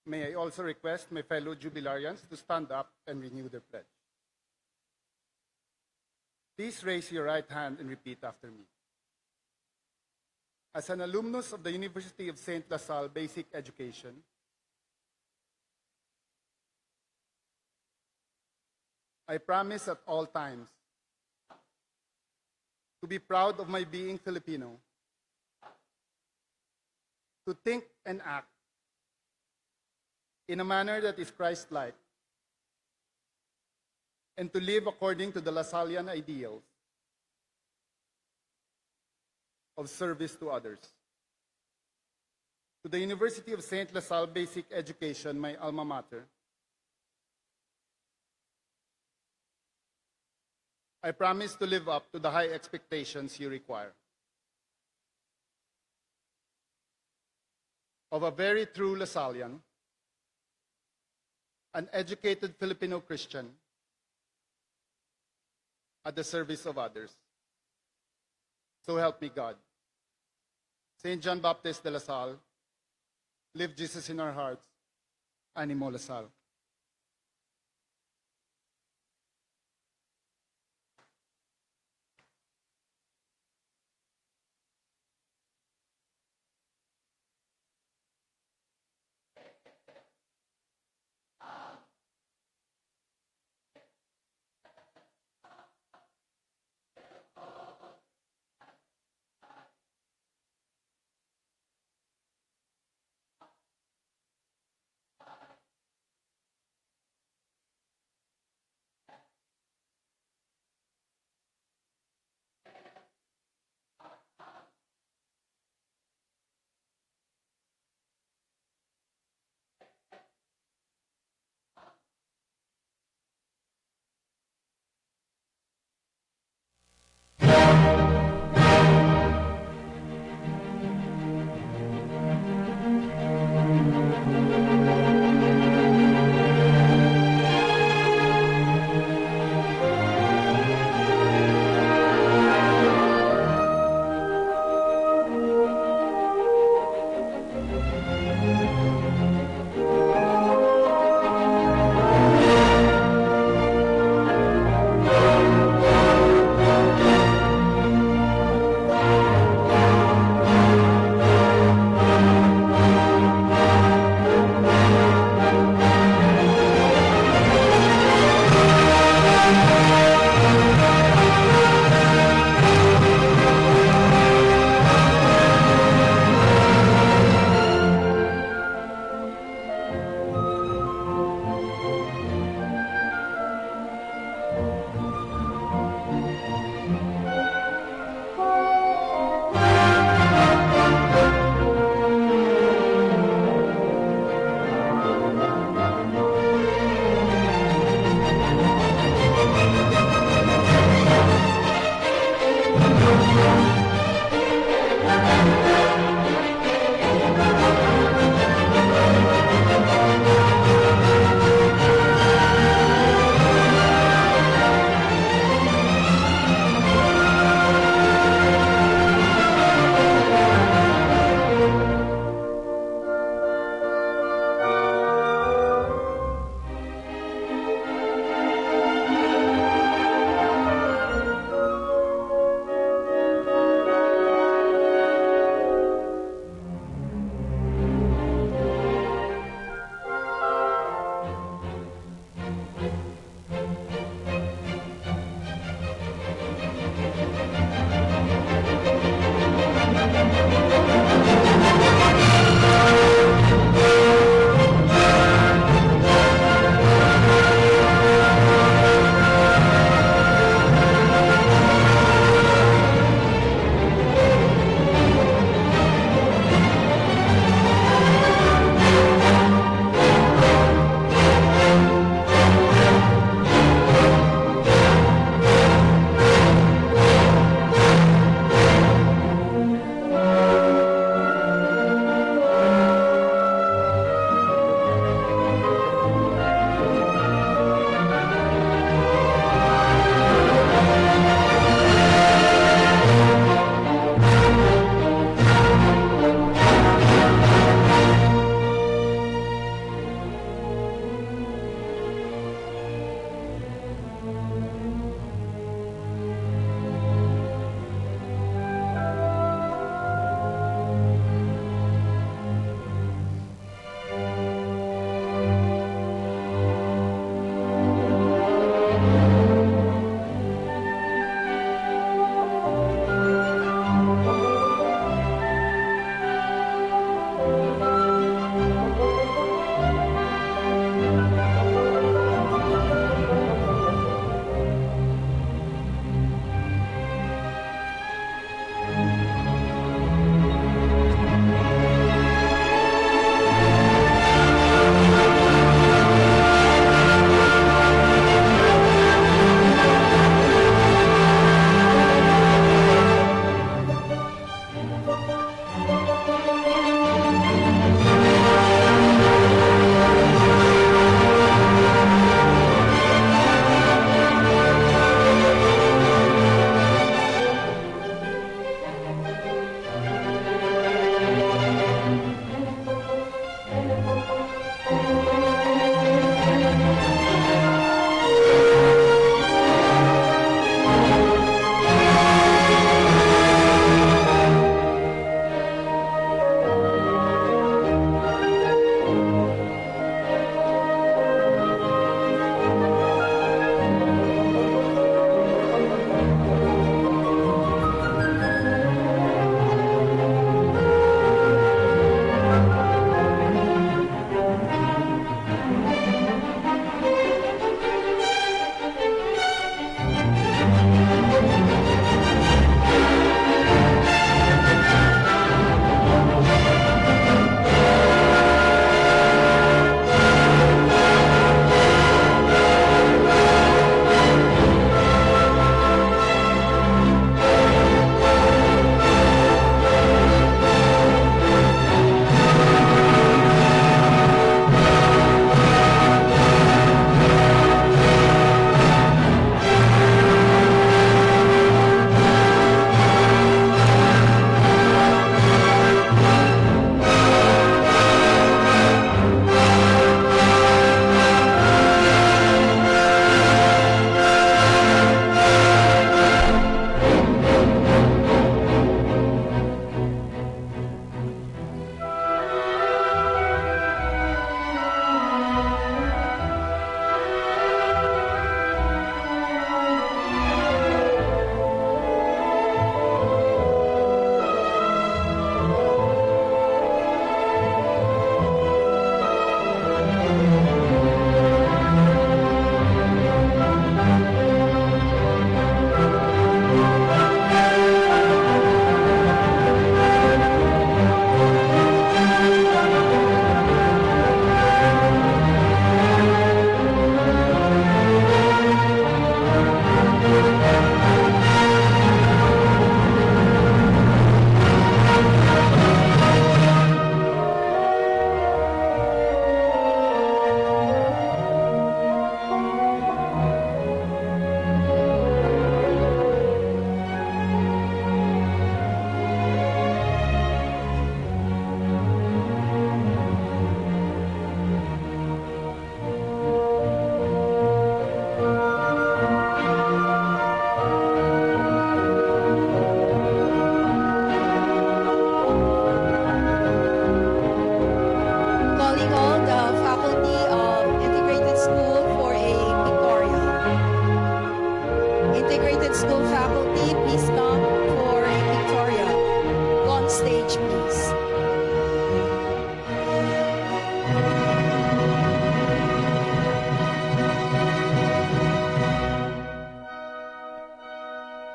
Speaker 17: May I also request my fellow jubilarians to stand up and renew their pledge. Please raise your right hand and repeat after me. As an alumnus of the University of St. LaSalle Basic Education, I promise at all times to be proud of my being Filipino, to think and act in a manner that is Christ-like, and to live according to the Lasallian ideals of service to others. To the University of St. LaSalle Basic Education, my alma mater, I promise to live up to the high expectations you require. Of a very true Lasallian, an educated Filipino Christian at the service of others. So help me God. St. John Baptist de La Salle, live Jesus in our hearts, Animo La Salle.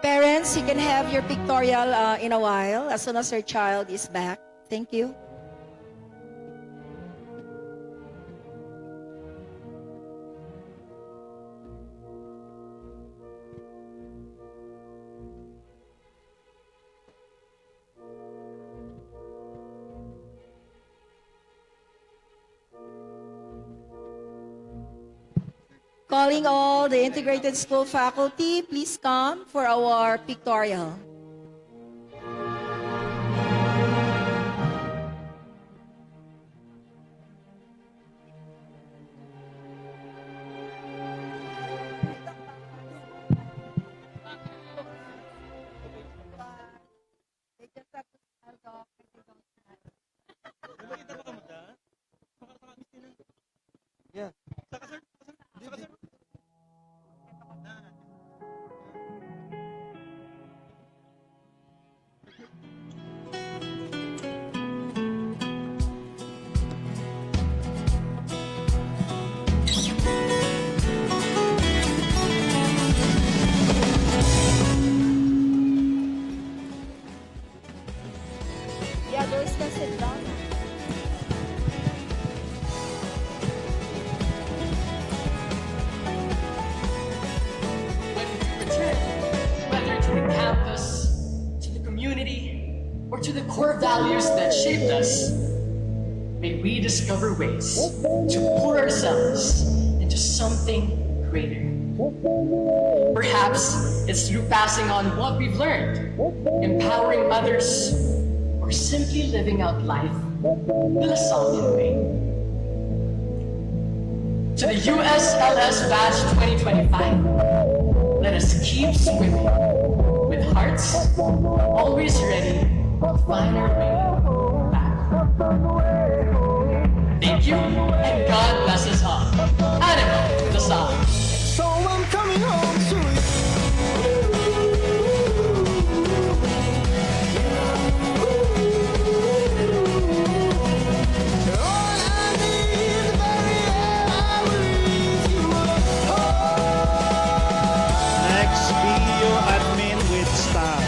Speaker 14: Parents, you can have your pictorial in a while, as soon as your child is back. Thank you. Calling all the integrated school faculty, please come for our pictorial.
Speaker 3: Yeah.
Speaker 14: Yeah, those can sit down.
Speaker 5: When we return, whether to the campus, to the community, or to the core values that shaped us, may we discover ways to pour ourselves into something greater. Perhaps it's through passing on what we've learned, empowering others, or simply living out life the Lasallian way. To the USLS Batch 2025, let us keep swimming with hearts always ready to find our way back. Thank you, and God bless us all. Animo to Salle.
Speaker 18: So I'm coming home to you. All I need is the very air I breathe. You are home.
Speaker 19: Next, BU admin with staff.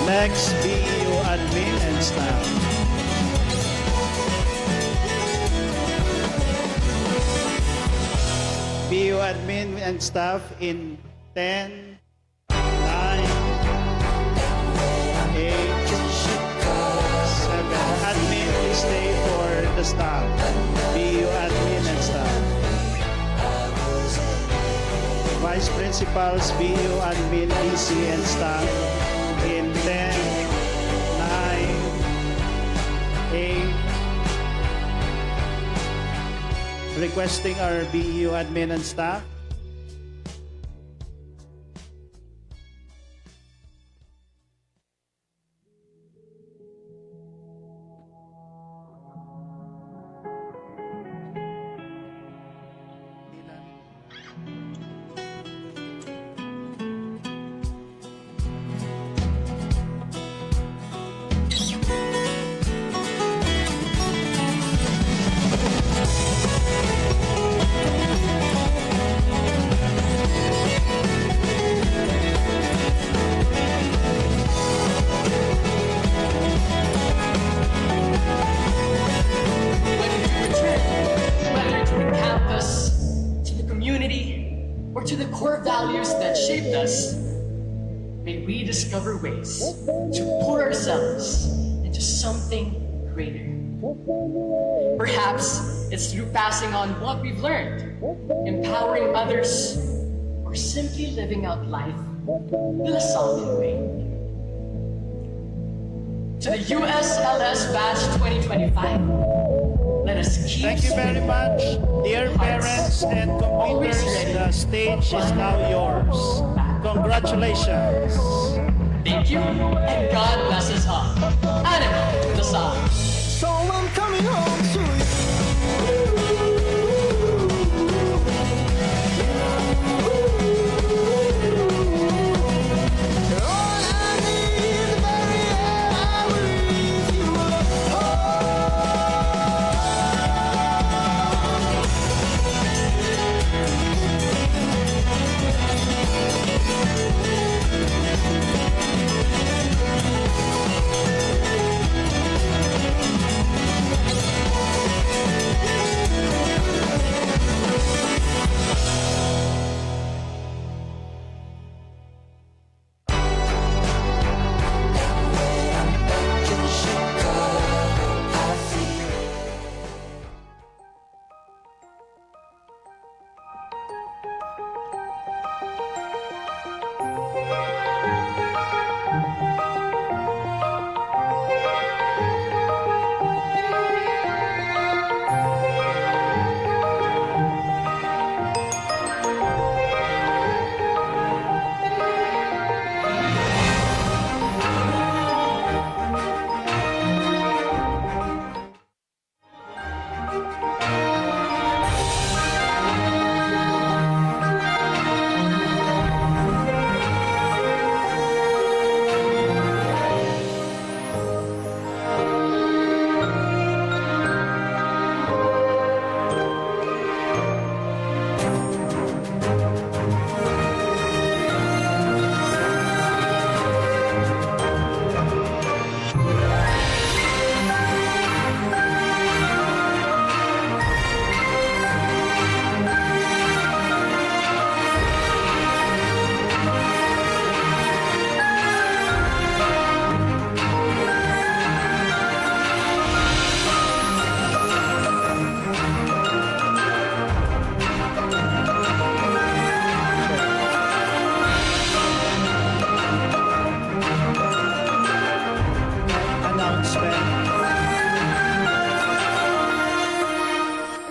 Speaker 19: Next, BU admin and staff. BU admin and staff in 10, 9, 8, 7. Admin, please stay for the staff. BU admin and staff. Vice principals, BU admin, DC and staff in 10, 9, 8. Requesting our BU admin and staff.
Speaker 5: When we return, whether to the campus, to the community, or to the core values that shaped us, may we discover ways to pour ourselves into something greater. Perhaps it's through passing on what we've learned, empowering others, or simply living out life the LaSallian way. To the USLS Batch 2025, let us keep
Speaker 19: Thank you very much, dear parents and computers. The stage is now yours. Congratulations.
Speaker 5: Thank you, and God bless us all. Animo to Salle.
Speaker 18: So I'm coming home to you. All I need is the very air I breathe. You are home.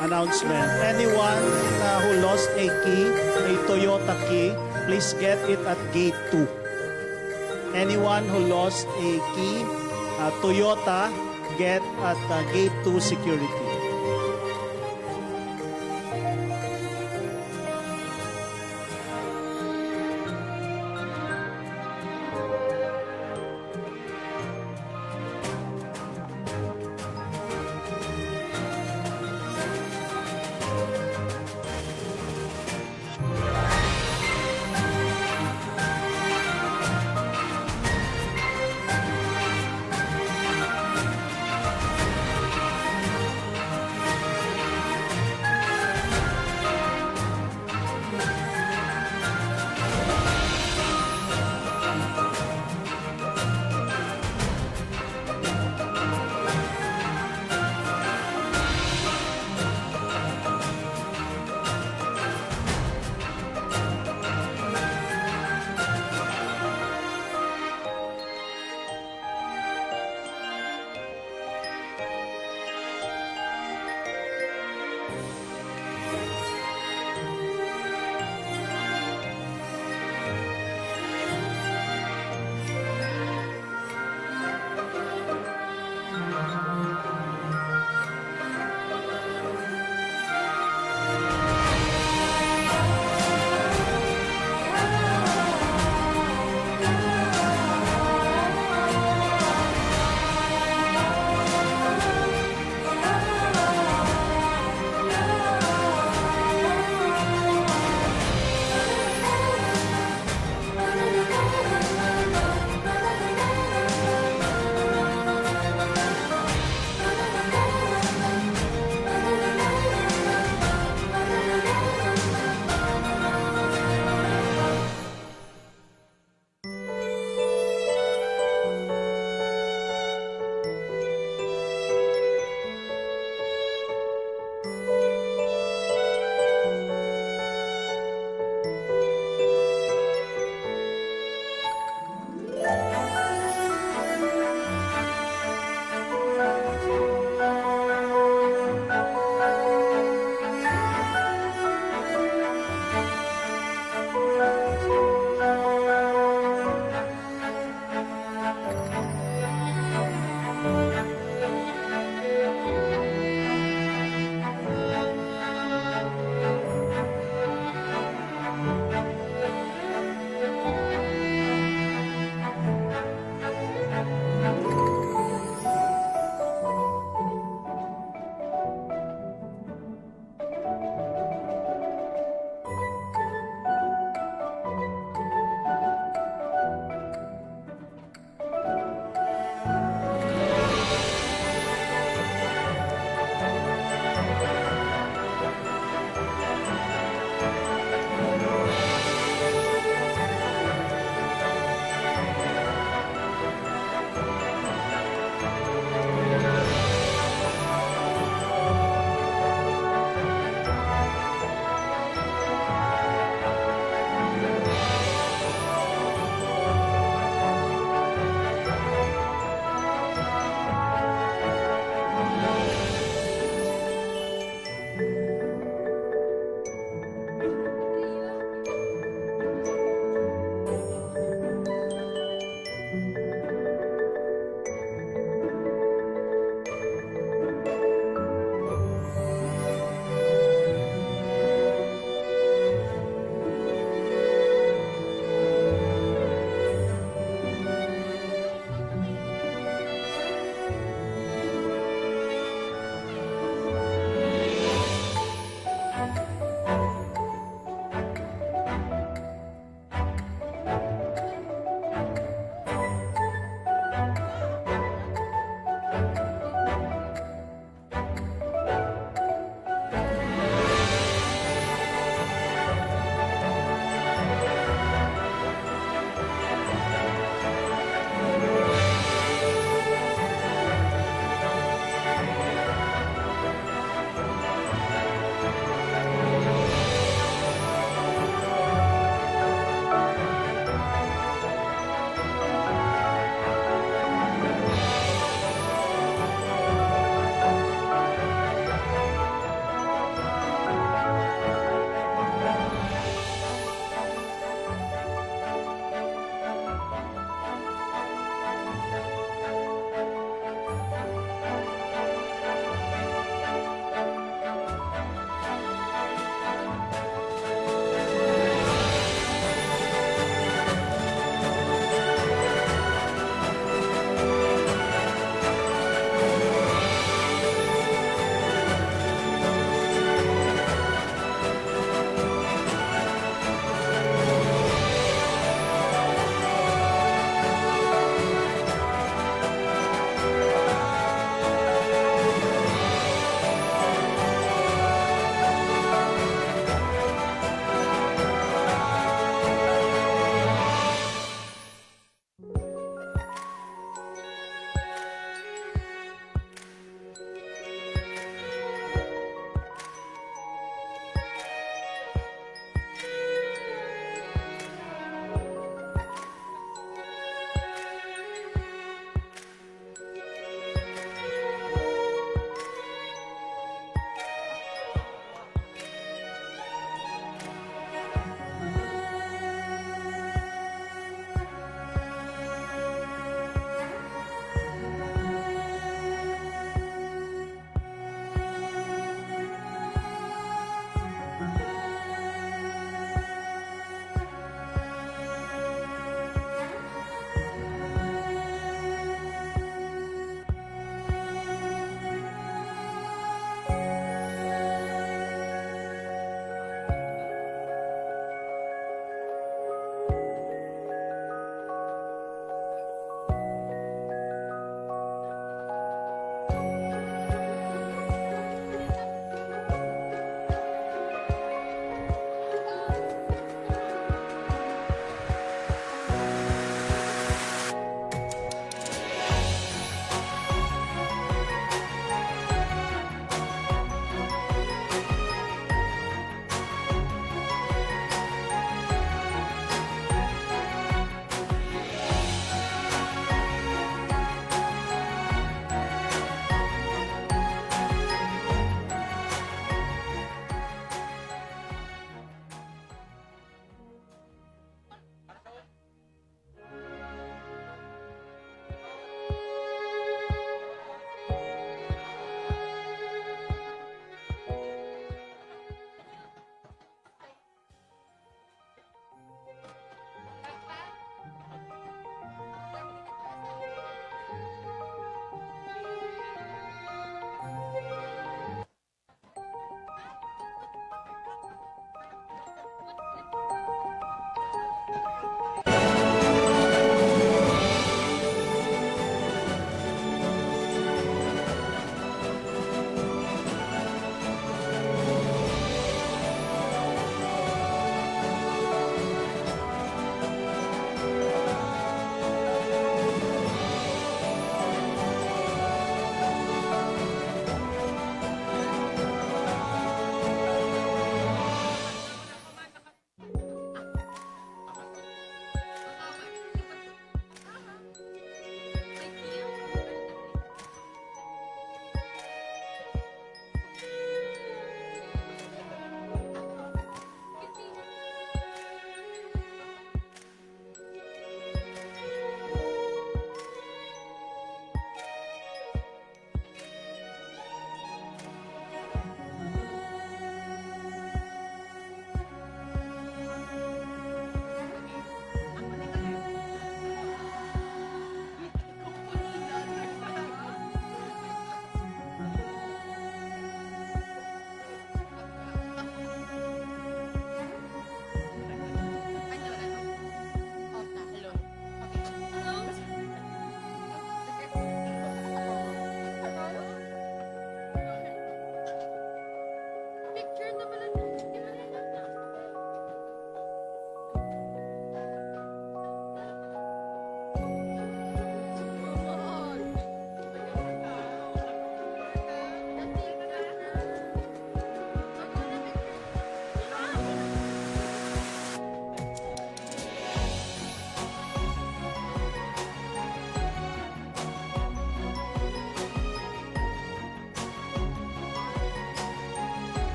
Speaker 19: Announcement. Anyone who lost a key, a Toyota key, please get it at gate 2. Anyone who lost a key, Toyota, get at gate 2 security.